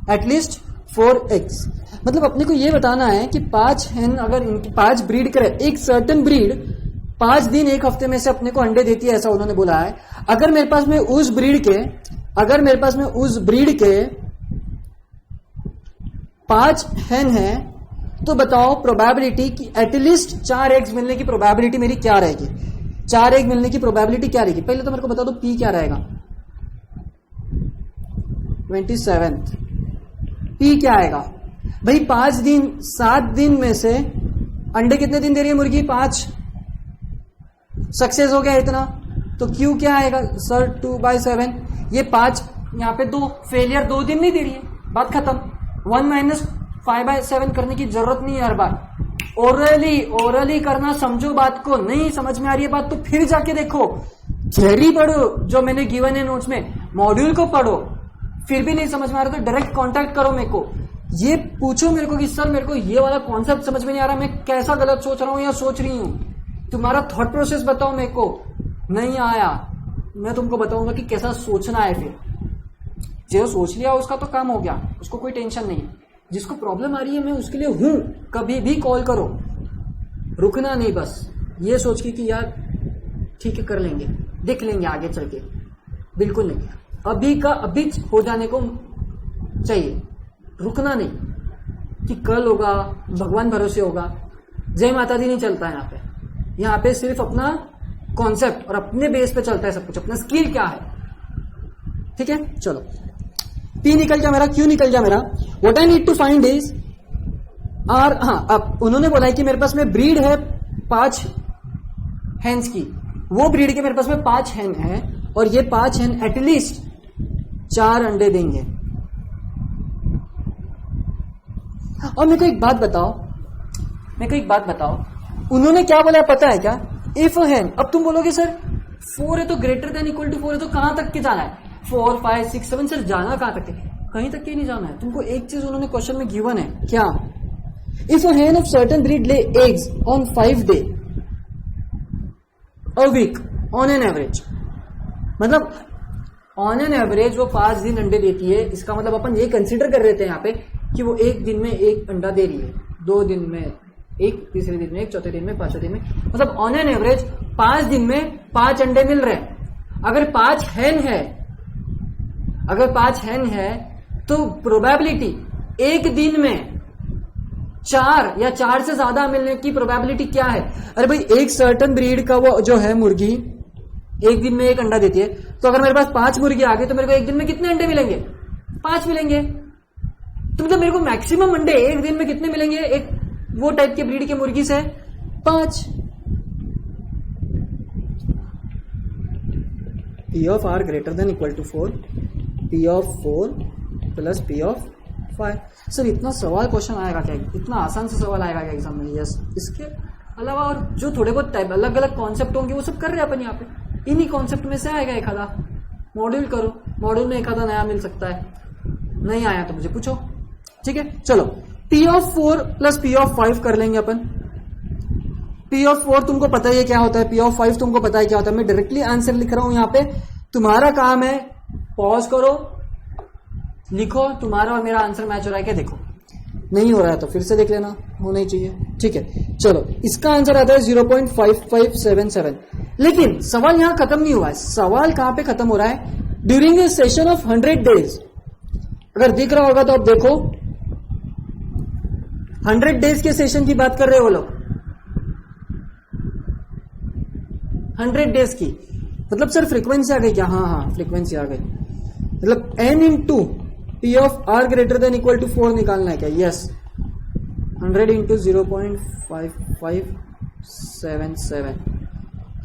at least 4 eggs। मतलब अपने को ये बताना है कि 5 hen अगर इनकी 5 ब्रीड करे, एक सर्टेन ब्रीड 5 दिन एक हफ्ते में से अपने को अंडे देती है, ऐसा उन्होंने बोला है। अगर मेरे पास में उस ब्रीड के 5 hen है तो बताओ प्रोबेबिलिटी कि एटलीस्ट 4 एग्स मिलने की प्रोबेबिलिटी मेरी क्या रहेगी? 4 एग मिलने की प्रोबेबिलिटी क्या रहेगी? पहले तो मेरे को बता दो P क्या रहेगा। 27 P क्या आएगा भाई? 5 दिन, 7 दिन में से अंडे कितने दिन दे रही है मुर्गी? 5। सक्सेस हो गया इतना, तो Q क्या आएगा सर? 2/7। ये 5 यहां पे 2 फेलियर, 2 दिन नहीं दे रही है, बात खत्म। 1 - 5/7 करने की जरूरत नहीं है हर बार। ओरली करना, समझो बात को। नहीं समझ में आ रही है बात तो फिर जाके देखो, थ्योरी पढ़ो जो मैंने गिवन है नोट्स में, मॉड्यूल को पढ़ो। फिर भी नहीं समझ में आ रहा तो डायरेक्ट कांटेक्ट करो मेरे को, ये पूछो मेरे को कि सर मेरे को ये वाला कॉन्सेप्ट समझ में नहीं आ रहा, मैं कैसा गलत सोच रहा हूं या सोच रही हूं, तुम्हारा थॉट प्रोसेस बताओ मेरे को। नहीं आया मैं तुमको बताऊंगा कि कैसा सोचना है। फिर जो सोच लिया उसका तो काम हो गया, उसको कोई टेंशन नहीं है। जिसको प्रॉब्लम आ रही है मैं उसके लिए हूं, कभी भी कॉल करो, रुकना नहीं। बस ये सोच के कि यार ठीक है कर लेंगे, देख लेंगे आगे चल के, बिल्कुल नहीं। अभी का अभी हो जाने को चाहिए, रुकना नहीं कि कल होगा, भगवान भरोसे होगा। जय माता दी नहीं चलता है यहाँ पे सिर्फ अपना कॉन्सेप्ट और अपने बेस पे चलता है सब कुछ, अपना स्किल क्या है। ठीक है, चलो P निकल गया मेरा, Q निकल गया मेरा। What I need to find is R, हाँ अब उन्होंने बोला है कि मेरे पास में ब्रीड है 5 हेन्स की, वो ब्रीड के मेरे पास में 5 हेन है और ये 5 हेन एटलीस्ट 4 अंडे देंगे। और मेरे को एक बात बताओ, उन्होंने क्या बोला पता है क्या? इफ हेन, अब तुम बोलोगे सर 4 है तो ग्रेटर देन इक्वल टू 4 है तो कहां तक के जाना है? 4, 5, 6, 7 सर जाना कहां तक है? कहीं तक के नहीं जाना है तुमको। एक चीज उन्होंने क्वेश्चन में गिवन है क्या? If a hen of certain breed lay eggs on 5 day a week on an average, मतलब ऑन एन एवरेज वो 5 दिन अंडे देती है। इसका मतलब अपन ये कंसीडर कर रहे थे यहाँ पे कि वो एक दिन में एक अंडा दे रही है, 2 दिन में एक तीसरे दिन में, एक चौथे दिन में, पांचवें दिन में, मतलब ऑन एन एवरेज 5 दिन में 5 अंडे मिल रहे हैं। अगर 5 हैन है तो प्रोबेबिलिटी एक दिन में 4 या 4 से ज्यादा मिलने की प्रोबेबिलिटी क्या है? अरे भाई एक सर्टन ब्रीड का वो जो है मुर्गी एक दिन में 1 अंडा देती है, तो अगर मेरे पास 5 मुर्गी आ गई तो मेरे को एक दिन में कितने अंडे मिलेंगे? 5 मिलेंगे। तो मतलब मेरे को मैक्सिमम अंडे एक दिन में कितने मिलेंगे एक वो टाइप के ब्रीड के मुर्गी से? 5। P of R greater than equal to 4, P of 4 plus P of 5। Sir इतना सवाल क्वेश्चन आएगा क्या? इतना आसान सा सवाल आएगा क्या एग्जाम में? यस। इसके अलावा और जो थोड़े बहुत टाइप अलग अलग कॉन्सेप्ट होंगे वो सब कर रहे हैं अपन यहाँ पे। इन्हीं कॉन्सेप्ट में से आएगा एक आधा। मॉड्यूल करो, मॉड्यूल में एक आधा नया मिल सकता है। नहीं आया तो मुझे पूछो, ठीक है? चलो P of 4 plus P of 5 कर लेंगे अपन। P of 4 तुमको पता ही है क्या होता है, P of 5 तुमको पता है क्या होता है। मैं डायरेक्टली आंसर लिख रहा हूं यहाँ पे। तुम्हारा काम है पॉज करो, लिखो तुम्हारा और मेरा आंसर मैच हो रहा है क्या, देखो। नहीं हो रहा है तो फिर से देख लेना, होना ही चाहिए, ठीक है? चलो इसका आंसर आता है 0.5577। लेकिन सवाल यहां खत्म नहीं हुआ है। सवाल कहां पे खत्म हो रहा है? During A session of 100 days. अगर दिख रहा होगा तो आप देखो, 100 डेज के सेशन की बात कर रहे हो वो लोग। 100 डेज की मतलब सर फ्रीक्वेंसी आ गई क्या? हाँ फ्रीक्वेंसी आ गई। मतलब n into P of R greater than equal to 4 निकालना है क्या? Yes. 100 into 0.5577।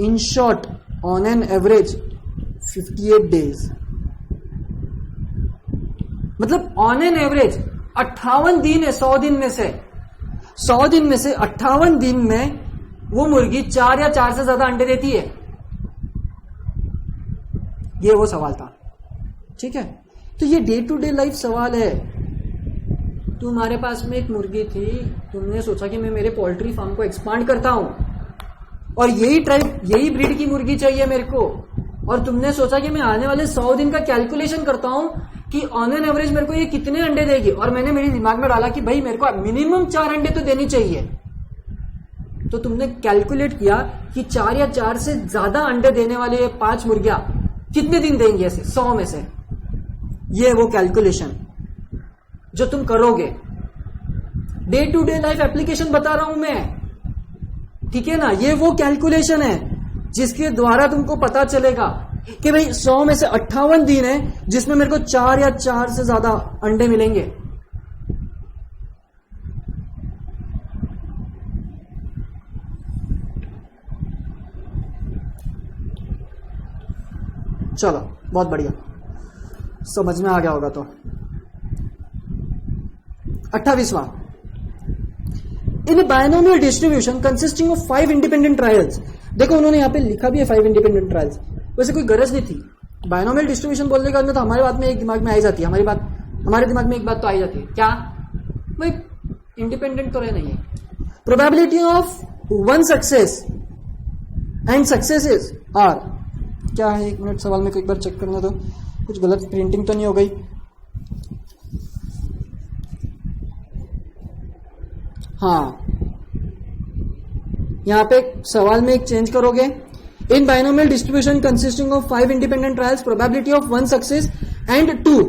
In short on an average 58 days. मतलब ऑन एन एवरेज 58 दिन है 100 दिन में से। 100 दिन में से 58 दिन में वो मुर्गी 4 या 4 से ज्यादा अंडे देती है। ये वो सवाल था, ठीक है? तो ये डे टू डे लाइफ सवाल है। तुम्हारे पास में एक मुर्गी थी, तुमने सोचा कि मैं मेरे पोल्ट्री फार्म को एक्सपांड करता हूं और यही टाइप यही ब्रीड की मुर्गी चाहिए मेरे को, और तुमने सोचा कि मैं आने वाले 100 दिन का कैलकुलेशन करता हूं कि ऑन एन एवरेज मेरे को ये कितने अंडे देगी, और मैंने मेरे दिमाग में डाला कि भाई मेरे को मिनिमम 4 अंडे तो देनी चाहिए। तो तुमने कैलकुलेट किया कि 4 या 4 से ज्यादा अंडे देने वाले ये 5 मुर्गियां कितने दिन देंगे ऐसे 100 में से। ये वो कैलकुलेशन जो तुम करोगे। Day to day life application बता रहा हूं मैं, ठीक है ना? ये वो कैलकुलेशन है जिसके द्वारा तुमको पता चलेगा कि भाई 100 में से 58 दिन है जिसमें मेरे को 4 या 4 से ज्यादा अंडे मिलेंगे। चलो बहुत बढ़िया, समझ में आ गया होगा। तो 28वां, in binomial distribution consisting of 5 independent trials. देखो उन्होंने यहां पे लिखा भी है 5 इंडिपेंडेंट ट्रायल्स, वैसे कोई गरज नहीं थी। बायनोमियल डिस्ट्रीब्यूशन बोलने के बाद तो हमारे बात में एक दिमाग में आई जाती है, हमारे दिमाग में एक बात तो आई जाती है, क्या भाई इंडिपेंडेंट तो रहे नहीं है। Probability of 1 success and successes are, क्या है? 1 मिनट, सवाल में एक बार चेक करना, तो कुछ गलत प्रिंटिंग तो नहीं हो गई? हाँ, यहां पे सवाल में एक चेंज करोगे। In binomial distribution consisting of 5 independent trials, probability of 1 success and 2।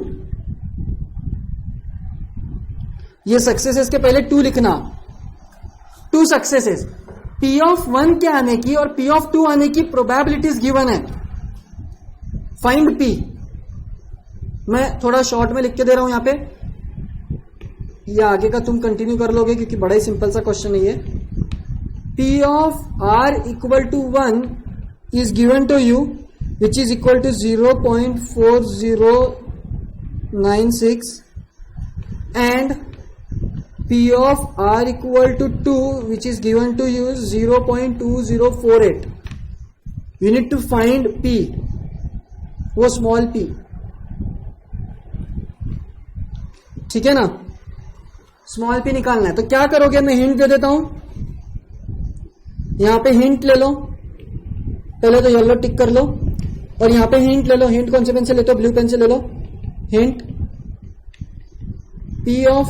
ये सक्सेसेस के पहले 2 लिखना, 2 सक्सेसेस। P of 1 के आने की और P of 2 आने की प्रोबेबिलिटीज गिवन है। Find P। मैं थोड़ा शॉर्ट में लिख के दे रहा हूं यहां पे, ये आगे का तुम कंटिन्यू कर लोगे क्योंकि बड़ा ही सिंपल सा क्वेश्चन है ये। P of R equal to 1 is given to you, which is equal to 0.4096, and P of R equal to 2, which is given to you 0.2048. You need to find P, वो स्मॉल p, ठीक है ना? स्मॉल p निकालना है। तो क्या करोगे, मैं हिंट दे देता हूं। यहां पे हिंट ले लो, पहले तो येलो टिक कर लो, और यहां पे हिंट ले लो। हिंट कौन से पेन से लेते हो? ब्लू पेन से ले लो। Hint P of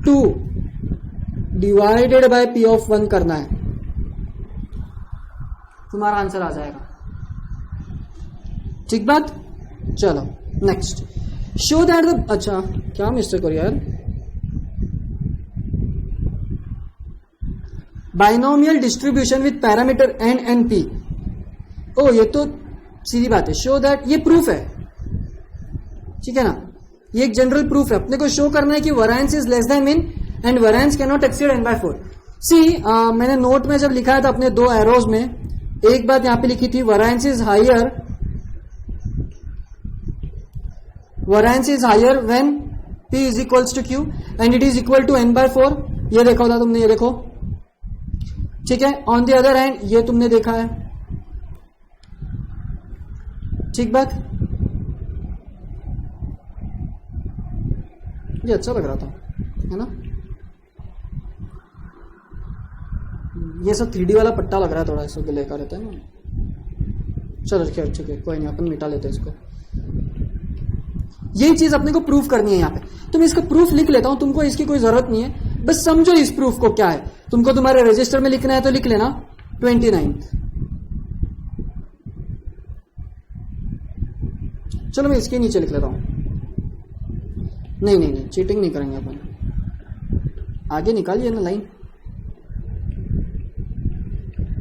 2 divided by P of 1 करना है, तुम्हारा आंसर आ जाएगा। ठीक बात। चलो नेक्स्ट, शो दैट द, अच्छा क्या मिस्टेक हो रही है यार, binomial distribution with parameter N and P. ओ ये तो सीधी बात है, शो दैट, ये प्रूफ है, ठीक है ना, ये एक जनरल प्रूफ है। अपने को शो करना है कि variance is less than mean and variance can not exceed n/4। सी मैंने नोट में जब लिखा था अपने 2 एरोज में, एक बात यहां पे लिखी थी, variance is higher, variance is higher when p is equals to q and it is equal to n/4। ये देखा था तुमने, ये देखो, ठीक है। ऑन द अदर हैंड ये तुमने देखा है, ठीक बात। ये अच्छा लग रहा था, है ना, ये सब 3D वाला पट्टा लग रहा है थोड़ा, इसको ब्लैक का रहता है ना। चलो खैर ठीक है, कोई नहीं, अपन मिटा लेते हैं इसको। यही चीज अपने को प्रूफ करनी है यहाँ पे, तो मैं इसका प्रूफ लिख लेता हूं, तुमको इसकी कोई जरूरत नहीं है, बस समझो इस प्रूफ को क्या है। तुमको तुम्हारे रजिस्टर में लिखना है तो लिख लेना 29। चलो मैं इसके नीचे लिख लेता हूं, नहीं चीटिंग नहीं करेंगे अपन, आगे निकालिए ना लाइन,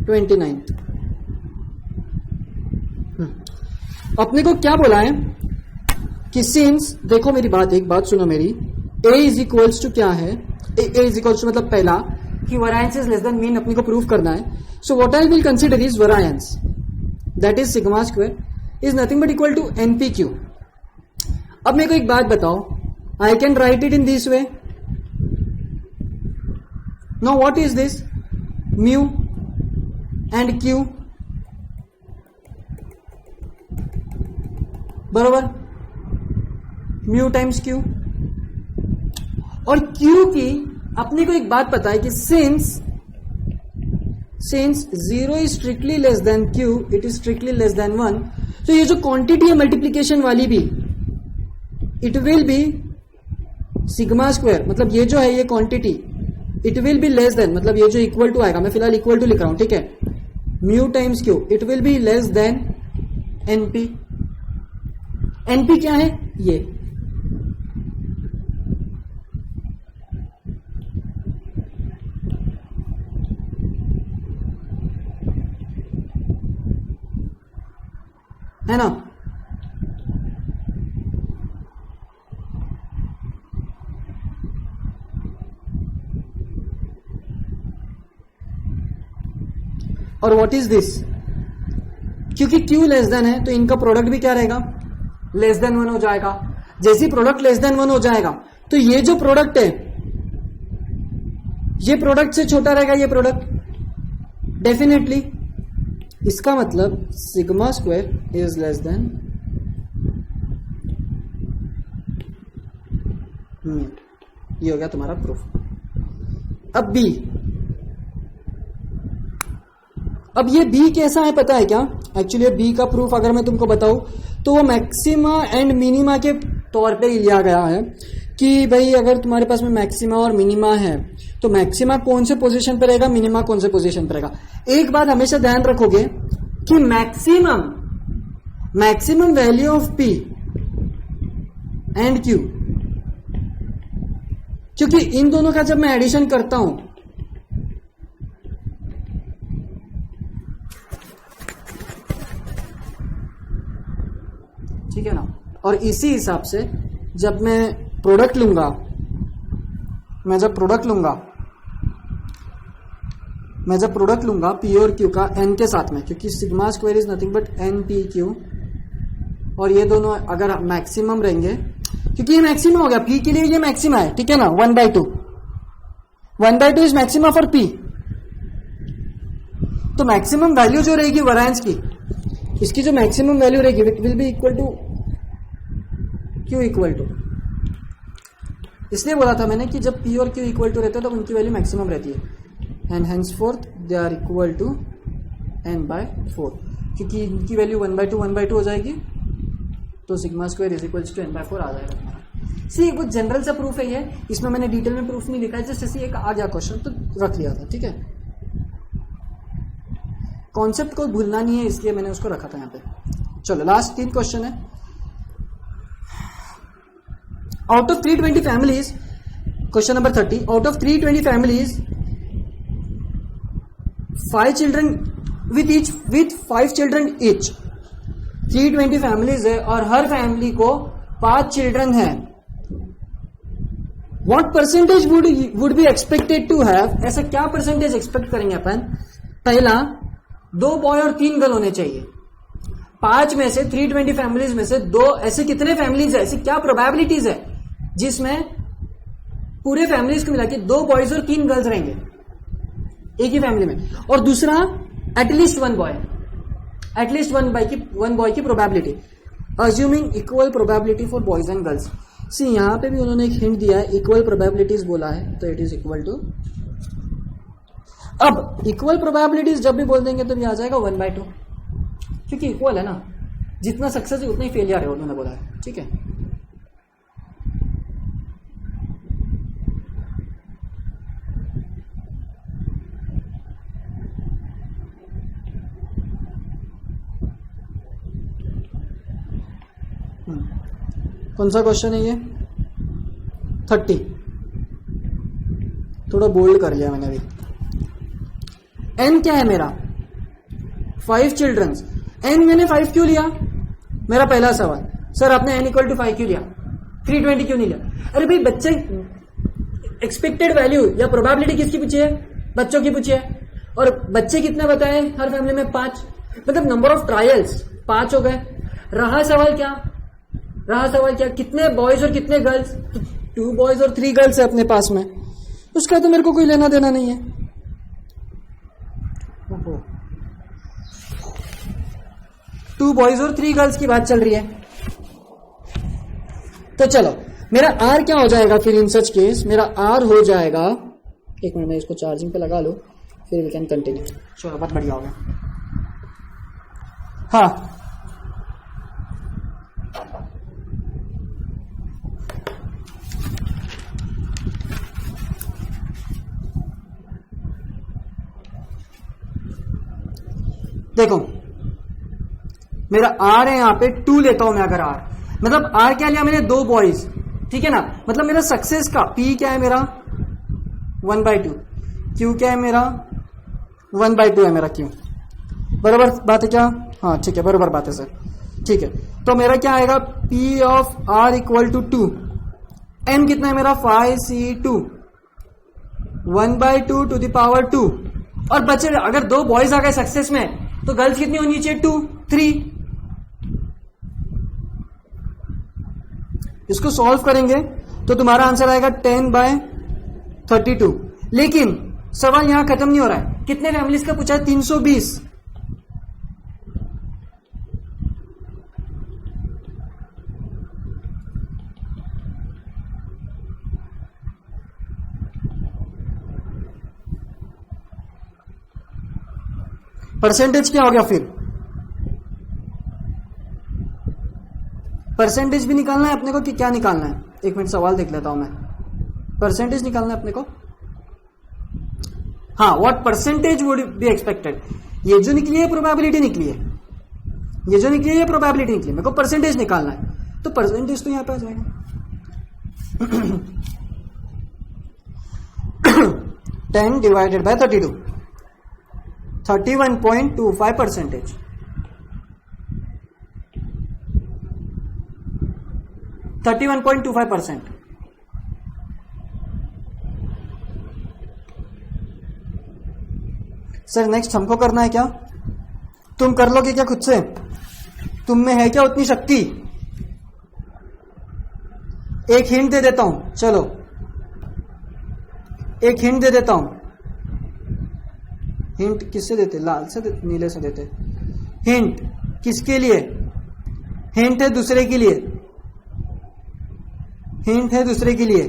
29। अपने को क्या बोला है कि सिंस, देखो मेरी बात, एक बात सुनो मेरी, a इज इक्वल्स टू क्या है, a इज इक्वल्स टू मतलब पहला कि variance is less than mean अपने को प्रूव करना है। So what I will consider is variance, that is sigma square is nothing but equal to npq। अब मेरे को एक बात बताओ, I can write it in this way. Now what is this? Mu and Q, बरोबर, mu times Q। और Q की अपने को एक बात पता है कि since 0 is strictly less than Q, it is strictly less than 1, तो ये जो क्वांटिटी है मल्टीप्लीकेशन वाली भी, it will be sigma square, मतलब ये जो है ये quantity, it will be less than, मतलब ये जो इक्वल टू आएगा, मैं फिलहाल इक्वल टू लिख रहा हूं, ठीक है, mu times Q, it will be less than NP. NP क्या है, ये है ना। और व्हाट इज दिस, क्योंकि Q लेस देन है तो इनका प्रोडक्ट भी क्या रहेगा, लेस देन 1 हो जाएगा। जैसे प्रोडक्ट लेस देन 1 हो जाएगा तो ये जो प्रोडक्ट है ये प्रोडक्ट से छोटा रहेगा, ये प्रोडक्ट डेफिनेटली। इसका मतलब sigma square is less then ये हो गया तुम्हारा प्रूफ। अब बी, अब ये बी कैसा है पता है क्या, एक्चुअली बी का प्रूफ अगर मैं तुमको बताऊं तो वो मैक्सिमा एंड मिनिमा के तौर पे ही लिया गया है कि भाई अगर तुम्हारे पास में मैक्सिमा और मिनिमा है तो मैक्सिमा कौन से पोजीशन पे रहेगा, मिनिमा कौन से पोजीशन पे रहेगा। एक बात हमेशा ध्यान रखोगे कि maximum value of P and Q, क्योंकि इन दोनों का जब मैं एडिशन करता हूं ठीक है ना, और इसी हिसाब से जब मैं प्रोडक्ट लूंगा, मैं जब प्रोडक्ट लूंगा पी और क्यू का एन के साथ में, क्योंकि sigma square is nothing but n p q, और ये दोनों अगर मैक्सिमम रहेंगे, क्योंकि ये मैक्सिमम हो गया पी के लिए, ये मैक्सिमा है, ठीक है ना, 1/2 इज मैक्सिमा फॉर पी। तो मैक्सिमम वैल्यू जो रहेगी वरायंस की, इसकी जो मैक्सिमम वैल्यू रहेगी will be equal to q equal to, इसलिए बोला था मैंने कि जब पी और क्यू इक्वल टू रहते हैं तो उनकी वैल्यू मैक्सिमम रहती है, and henceforth they are equal to n/4, क्योंकि इनकी वैल्यू 1/2 हो जाएगी तो sigma square is equal to n/4 आ जाएगा। सी वो जनरल सा प्रूफ है ये, इसमें मैंने डिटेल में प्रूफ नहीं लिखा है, जस्ट ऐसे एक आ गया क्वेश्चन तो रख लिया था, ठीक है। कॉन्सेप्ट को भूलना नहीं है इसलिए मैंने उसको रखा था यहाँ पे। चलो लास्ट 3 क्वेश्चन है। Out of 320 families, question number 30, out of 320 families 5 children with 5 children each, 320 families है और हर फैमिली को 5 चिल्ड्रन है। What percentage would be expected to have, ऐसा क्या परसेंटेज एक्सपेक्ट करेंगे अपन। पहला 2 बॉय और 3 गर्ल होने चाहिए। 5 में से 320 फैमिलीज में से 2 ऐसे कितने फैमिलीज है, ऐसी क्या प्रोबेबिलिटीज है जिसमें पूरे फैमिलीज को मिला के 2 बॉयज और 3 गर्ल्स रहेंगे एक ही फैमिली में। और दूसरा एटलीस्ट 1 बॉय, एटलीस्ट 1 बॉय की probability, assuming equal probability for boys and girls. See यहां पे भी उन्होंने एक हिंट दिया है, इक्वल प्रोबेबिलिटीज बोला है तो इट इज इक्वल टू, अब इक्वल प्रोबेबिलिटीज जब भी बोल देंगे तो ये आ जाएगा 1/2, क्योंकि इक्वल है ना, जितना सक्सेस है उतना ही फेलियर है उन्होंने बोला है, ठीक है। कौन सा क्वेश्चन है ये 30, थोड़ा बोल्ड कर लिया मैंने अभी। एन क्या है मेरा 5 चिल्ड्रंस, एन मैंने 5 क्यों लिया, मेरा पहला सवाल, सर आपने एन इक्वल टू 5 क्यों लिया, 320 क्यों नहीं लिया। अरे भाई बच्चे एक्सपेक्टेड वैल्यू या प्रोबेबिलिटी किसकी पूछी है, बच्चों की पूछी है, और बच्चे कितने बताए हर फैमिली में 5, मतलब नंबर ऑफ ट्रायल्स 5 हो गए। रहा सवाल क्या, कितने बॉयज और कितने गर्ल्स, 2 बॉयज और 3 गर्ल्स है अपने पास में, उसका तो मेरे को कोई लेना देना नहीं है। 2 बॉयज और 3 गर्ल्स की बात चल रही है। तो चलो मेरा आर क्या हो जाएगा फिर इन सच केस, मेरा आर हो जाएगा, एक मिनट मैं इसको चार्जिंग पे लगा लो फिर वी कैन कंटिन्यू। चलो बहुत बढ़िया हो गया। हाँ देखो मेरा आर है यहां पे 2 लेता हूं मैं, अगर आर मतलब आर क्या लिया मैंने 2 बॉयज, ठीक है ना, मतलब मेरा सक्सेस का पी क्या है मेरा 1/2, क्यू क्या है मेरा 1/2 है मेरा क्यू, बराबर बात है क्या, हाँ ठीक है बराबर बात है सर, ठीक है। तो मेरा क्या आएगा p of R equal to 2, n कितना है मेरा 5c2, 1/2 टू द पावर 2, और बचे अगर 2 बॉयज आ गए सक्सेस में तो गर्ल्स कितनी होनी चाहिए 2, 3। इसको सॉल्व करेंगे तो तुम्हारा आंसर आएगा 10/32। लेकिन सवाल यहां खत्म नहीं हो रहा है, कितने फैमिलीज का पूछा है 320। परसेंटेज क्या हो गया फिर, परसेंटेज भी निकालना है अपने को कि क्या निकालना है, एक मिनट सवाल देख लेता हूं मैं, परसेंटेज निकालना है अपने को। हाँ what percentage would be expected, ये जो निकली है प्रोबेबिलिटी निकली है, ये जो निकली है प्रोबेबिलिटी निकली है, मेरे को परसेंटेज निकालना है, तो परसेंटेज तो यहां पे आ जाएगा 10 डिवाइडेड बाय 32, 31.25%। सर नेक्स्ट हमको करना है क्या, तुम कर लोगे क्या खुद से, तुम में है क्या उतनी शक्ति। एक हिंट दे देता हूं, चलो एक हिंट दे देता हूं, हिंट किससे देते, लाल से देते, नीले से देते, हिंट किसके लिए, हिंट है दूसरे के लिए, हिंट है दूसरे के लिए,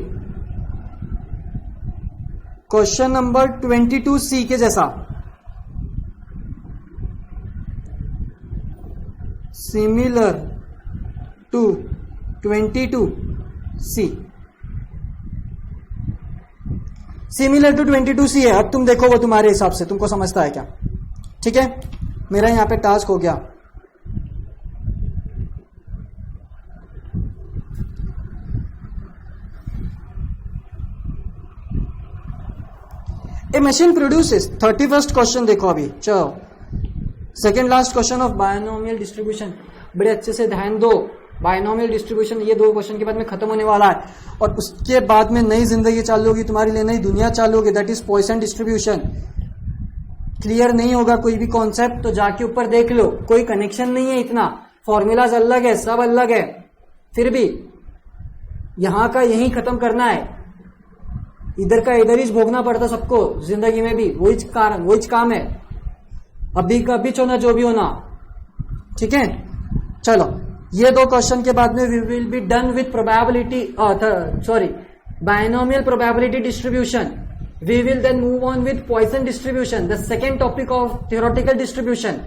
क्वेश्चन नंबर 22C के जैसा, similar to 22 C, similar to 22C है। अब तुम देखो वो तुम्हारे हिसाब से तुमको समझता है क्या। ठीक है, मेरा यहां पे टास्क हो गया। ए मशीन प्रोड्यूसेस, 31st क्वेश्चन देखो अभी। चलो second last question of binomial distribution, बड़े अच्छे से ध्यान दो। बायनोमियल डिस्ट्रीब्यूशन ये 2 क्वेश्चन के बाद में खत्म होने वाला है, और उसके बाद में नई जिंदगी चालू होगी तुम्हारी लिए, नई दुनिया चालू होगी, that is Poisson distribution. Clear नहीं होगा कोई भी कॉन्सेप्ट तो जाके ऊपर देख लो, कोई कनेक्शन नहीं है इतना, फॉर्मूलाज अलग है, सब अलग है, फिर भी यहां का यही खत्म करना है, इधर का इधर ही भोगना पड़ता सबको जिंदगी में भी, वही कारण वही काम है, अभी का बीच होना जो भी होना। ठीक है, चलो ये 2 क्वेश्चन के बाद में we will be done with probability, binomial probability distribution. We will then move on with Poisson distribution, the second topic of theoretical distribution,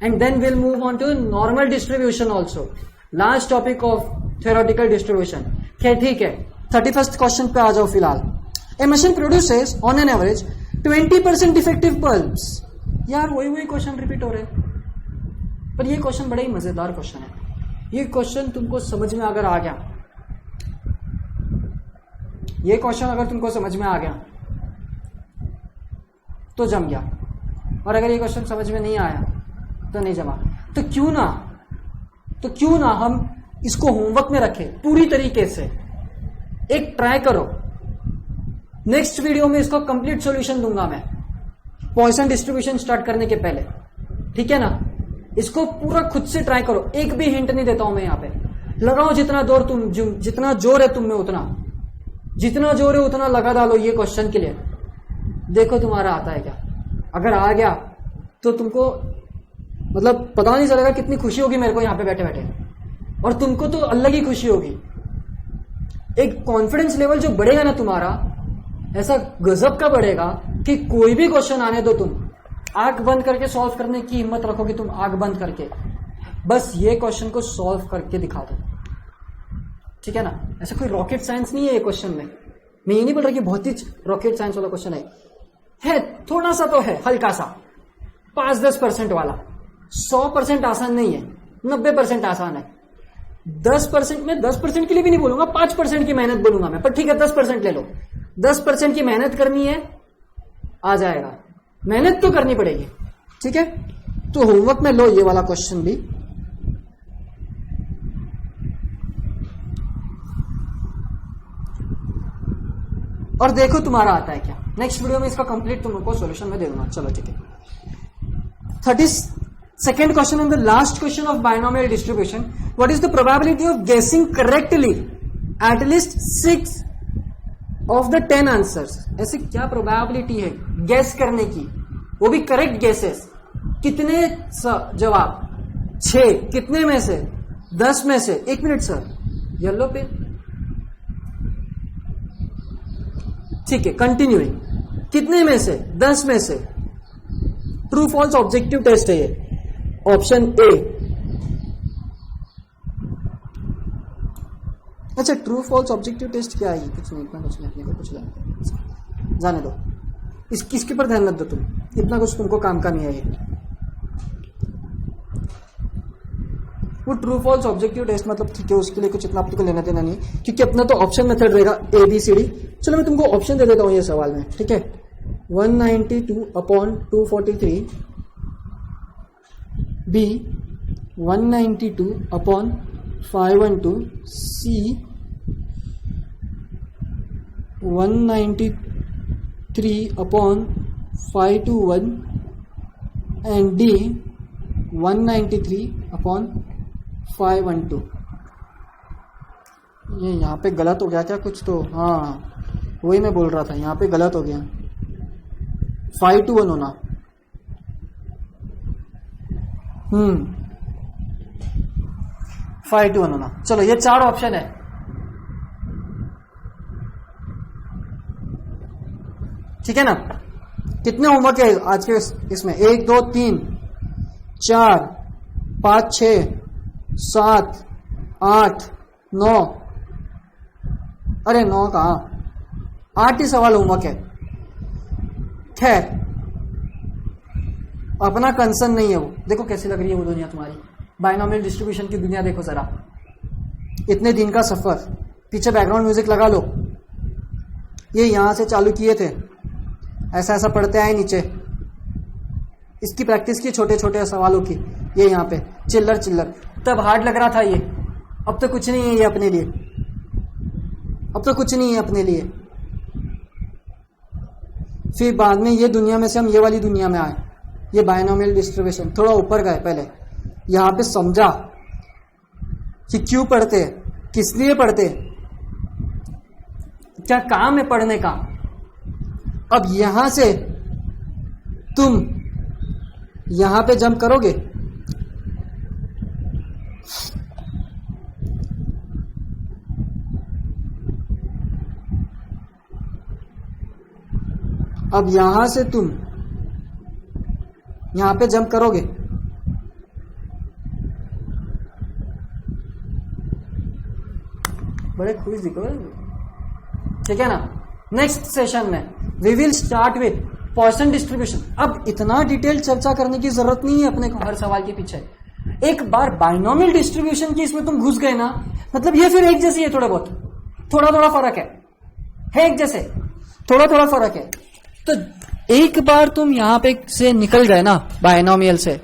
and then will move on to normal distribution also, last topic of theoretical distribution. ठीक है, 31st क्वेश्चन पे आ जाओ फिलहाल। A machine produces on an average 20% defective bulbs. यार वही क्वेश्चन रिपीट हो रहे हैं, पर ये क्वेश्चन बड़ा ही मजेदार क्वेश्चन है। ये क्वेश्चन तुमको समझ में अगर आ गया, ये क्वेश्चन अगर तुमको समझ में आ गया तो जम गया, और अगर ये क्वेश्चन समझ में नहीं आया तो नहीं जमा। तो क्यों ना हम इसको होमवर्क में रखें पूरी तरीके से, एक ट्राई करो। नेक्स्ट वीडियो में इसका कंप्लीट सॉल्यूशन दूंगा मैं, पॉइसन डिस्ट्रीब्यूशन स्टार्ट करने के पहले। ठीक है ना, इसको पूरा खुद से ट्राई करो, एक भी हिंट नहीं देता हूं मैं यहां पे। लगाओ जितना जोर है तुम में, जितना जोर है उतना लगा डालो ये क्वेश्चन के लिए, देखो तुम्हारा आता है क्या। अगर आ गया तो तुमको मतलब पता नहीं चलेगा कितनी खुशी होगी मेरे को यहां पे बैठे बैठे, और तुमको तो अलग ही खुशी होगी। एक कॉन्फिडेंस लेवल जो बढ़ेगा ना तुम्हारा, ऐसा गजब का बढ़ेगा कि कोई भी क्वेश्चन आने दो, तुम आंख बंद करके सॉल्व करने की हिम्मत रखोगे। तुम आंख बंद करके बस ये क्वेश्चन को सॉल्व करके दिखा दो। ठीक है ना, ऐसा कोई रॉकेट साइंस नहीं है ये क्वेश्चन में। मैं ये नहीं बोल रहा कि बहुत ही रॉकेट साइंस वाला क्वेश्चन है, थोड़ा सा तो है, हल्का सा 5-10% वाला। 100% आसान नहीं है, 90% आसान है। 10% में 10% के लिए भी नहीं बोलूंगा, 5% की मेहनत बोलूंगा मैं, पर ठीक है 10% ले लो। 10% की मेहनत करनी है, आ जाएगा। मेहनत तो करनी पड़ेगी। ठीक है, तो होमवर्क में लो ये वाला क्वेश्चन भी। और देखो तुम्हारा आता है क्या। नेक्स्ट वीडियो में इसका कंप्लीट तुमको सॉल्यूशन में दे दूंगा। चलो ठीक है, 32nd question and the last question of binomial distribution. What is the probability of guessing correctly at least 6 of the 10 answers. ऐसे क्या प्रोबेबिलिटी है गैस करने की, वो भी करेक्ट गेसेस। कितने जवाब? 6। कितने में से? 10 में से। 1 मिनट सर, येलो पे। ठीक है, कंटिन्यूइंग। कितने में से? 10 में से। ट्रू फॉल्स ऑब्जेक्टिव टेस्ट है ये, ऑप्शन ए। अच्छा, ट्रू फॉल्स ऑब्जेक्टिव टेस्ट क्या है? कुछ नहीं, इतना कुछ नहीं, अपने को कुछ जाने दो। इसके पर ध्यान मत दो तुम, इतना कुछ तुमको काम का नहीं है ये। वो ट्रू फॉल्स ऑब्जेक्टिव टेस्ट मतलब ठीक है, उसके लिए कुछ इतना आपको लेना देना नहीं, क्योंकि अपना तो ऑप्शन मेथड रहेगा ABCD। चलो मैं तुमको ऑप्शन दे देता हूं ये सवाल में। ठीक है, 192/243, B 192/512, C 193/521 and D 193/512। ये यहाँ पे गलत हो गया क्या कुछ? तो हाँ, वही मैं बोल रहा था, यहाँ पे गलत हो गया। 521 होना। 521 होना। चलो ये 4 ऑप्शन है। ठीक है ना, कितने होमवर्क है आज के इसमें? 1 2 3 4 5 6 7 8 9 अरे 9 कहाँ, 8 ही सवाल होमवर्क है। खैर अपना कंसर्न नहीं है वो। देखो कैसी लग रही है वो दुनिया तुम्हारी, बाइनोमियल डिस्ट्रीब्यूशन की दुनिया देखो जरा। इतने दिन का सफर, पीछे बैकग्राउंड म्यूजिक लगा लो। ये यहां से चालू किए थे, ऐसा ऐसा पढ़ते आए नीचे, इसकी प्रैक्टिस की छोटे छोटे सवालों की। ये यहाँ पे चिल्लर चिल्लर, तब हार्ड लग रहा था ये, अब तो कुछ नहीं है ये अपने लिए, अब तो कुछ नहीं है अपने लिए। फिर बाद में ये दुनिया में से हम ये वाली दुनिया में आए, ये बाइनोमियल डिस्ट्रीब्यूशन। थोड़ा ऊपर गए, पहले यहां पे समझा कि क्यों पढ़ते, किस लिए पढ़ते, क्या काम है पढ़ने का। अब यहां से तुम यहां पे जंप करोगे, अब यहां से तुम यहां पे जंप करोगे, बड़े खुश दिखो, ठीक है ना। नेक्स्ट सेशन में we will start with Poisson distribution. अब इतना डिटेल चर्चा करने की जरूरत नहीं है अपने को हर सवाल के पीछे। एक बार बाइनोमियल डिस्ट्रीब्यूशन की इसमें तुम घुस गए ना, मतलब ये फिर एक जैसी है, थोड़ा बहुत, थोड़ा थोड़ा फर्क है एक जैसे, थोड़ा थोड़ा फर्क है। तो एक बार तुम यहां पे से निकल गए ना बाइनोमियल से,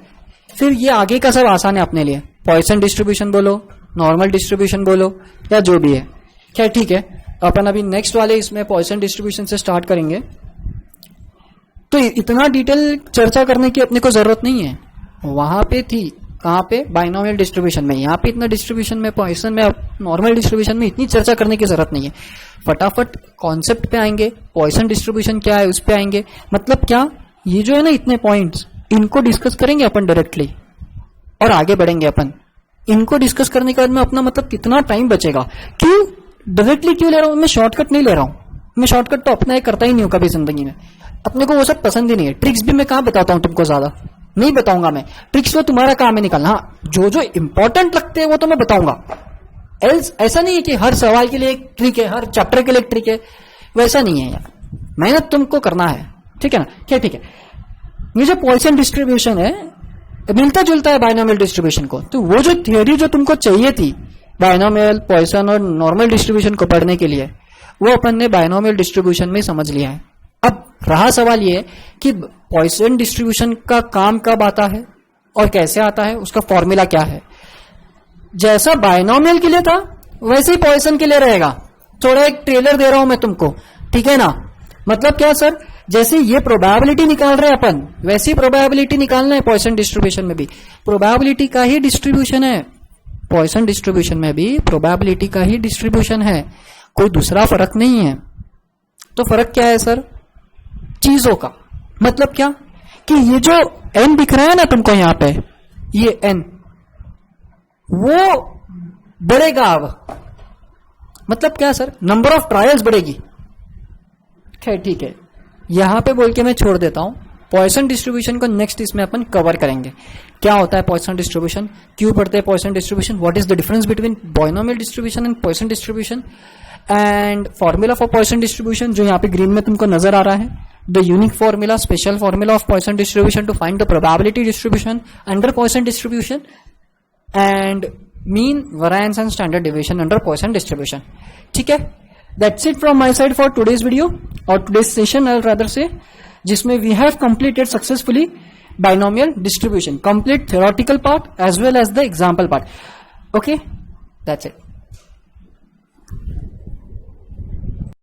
फिर ये आगे का सब आसान है अपने लिए। पॉइसन डिस्ट्रीब्यूशन बोलो, नॉर्मल डिस्ट्रीब्यूशन बोलो, या जो भी है। क्या ठीक है, अपन अभी नेक्स्ट वाले इसमें पॉइसन डिस्ट्रीब्यूशन से स्टार्ट करेंगे। तो इतना डिटेल चर्चा करने की अपने को जरूरत नहीं है। वहां पे थी, कहां पे, बाइनोमियल डिस्ट्रीब्यूशन में। यहाँ पे इतना डिस्ट्रीब्यूशन में, पॉइसन में, नॉर्मल डिस्ट्रीब्यूशन में इतनी चर्चा करने की जरूरत नहीं है। फटाफट कॉन्सेप्ट पे आएंगे, पॉइसन डिस्ट्रीब्यूशन क्या है उस पे आएंगे। मतलब क्या, ये जो है ना इतने पॉइंट्स, इनको डिस्कस करेंगे अपन डायरेक्टली और आगे बढ़ेंगे अपन। इनको डिस्कस करने के बाद में अपना मतलब कितना टाइम बचेगा। क्यों डायरेक्टली क्यों ले रहा हूं मैं, शॉर्टकट नहीं ले रहा हूं मैं। शॉर्टकट तो अपना एक करता ही नहीं हूं कभी जिंदगी में, अपने को वो सब पसंद ही नहीं है। ट्रिक्स भी मैं कहां बताता हूं तुमको, ज्यादा नहीं बताऊंगा मैं। ट्रिक्स तो तुम्हारा काम है निकालना। हाँ, जो जो इंपॉर्टेंट लगते हैं वो तो मैं बताऊंगा। एल्स ऐसा नहीं है कि हर सवाल के लिए एक ट्रिक है, हर चैप्टर के लिए एक ट्रिक है, वैसा नहीं है यार। मेहनत तुमको करना है, ठीक है ना। क्या ठीक है, ये जो पॉइसन डिस्ट्रीब्यूशन है मिलता जुलता है बाइनोमियल डिस्ट्रीब्यूशन को। तो वो जो थियोरी जो तुमको चाहिए थी बाइनोमियल, पॉइसन और नॉर्मल डिस्ट्रीब्यूशन को पढ़ने के लिए, वो अपन ने बाइनोमियल डिस्ट्रीब्यूशन में समझ लिया है। अब रहा सवाल ये कि पॉइसन डिस्ट्रीब्यूशन का काम कब आता है और कैसे आता है, उसका फॉर्मूला क्या है। जैसा बाइनोमियल के लिए था वैसे ही पॉइसन के लिए रहेगा। थोड़ा एक ट्रेलर दे रहा हूं मैं तुमको, ठीक है ना। मतलब क्या सर, जैसे ये प्रोबेबिलिटी निकाल रहे हैं अपन, वैसी प्रोबेबिलिटी निकालना है पॉइसन डिस्ट्रीब्यूशन में भी। प्रोबेबिलिटी का ही डिस्ट्रीब्यूशन है पॉइसन डिस्ट्रीब्यूशन में भी, प्रोबेबिलिटी का ही डिस्ट्रीब्यूशन है, कोई दूसरा फर्क नहीं है। तो फर्क क्या है सर, चीजों का। मतलब क्या कि ये जो n दिख रहा है ना तुमको यहाँ पे, ये n वो बढ़ेगा अब। मतलब क्या सर, नंबर ऑफ ट्रायल्स बढ़ेगी। खैर ठीक है, यहां पे बोल के मैं छोड़ देता हूं। पॉइसन डिस्ट्रीब्यूशन को नेक्स्ट इसमें अपन कवर करेंगे। क्या होता है पॉइसन डिस्ट्रीब्यूशन, क्यों पढ़ते हैं Poisson distribution, what is the difference between binomial distribution and Poisson distribution, and formula for Poisson distribution जो यहाँ पे ग्रीन में तुमको नजर आ रहा है। The unique formula, special formula of Poisson distribution to find the probability distribution under Poisson distribution, and mean, variance and standard deviation under Poisson distribution. ठीक है, that's it from my side for today's video और today's session, I rather say, जिसमें we have completed successfully binomial distribution, complete theoretical part as well as the example part. Okay, that's it.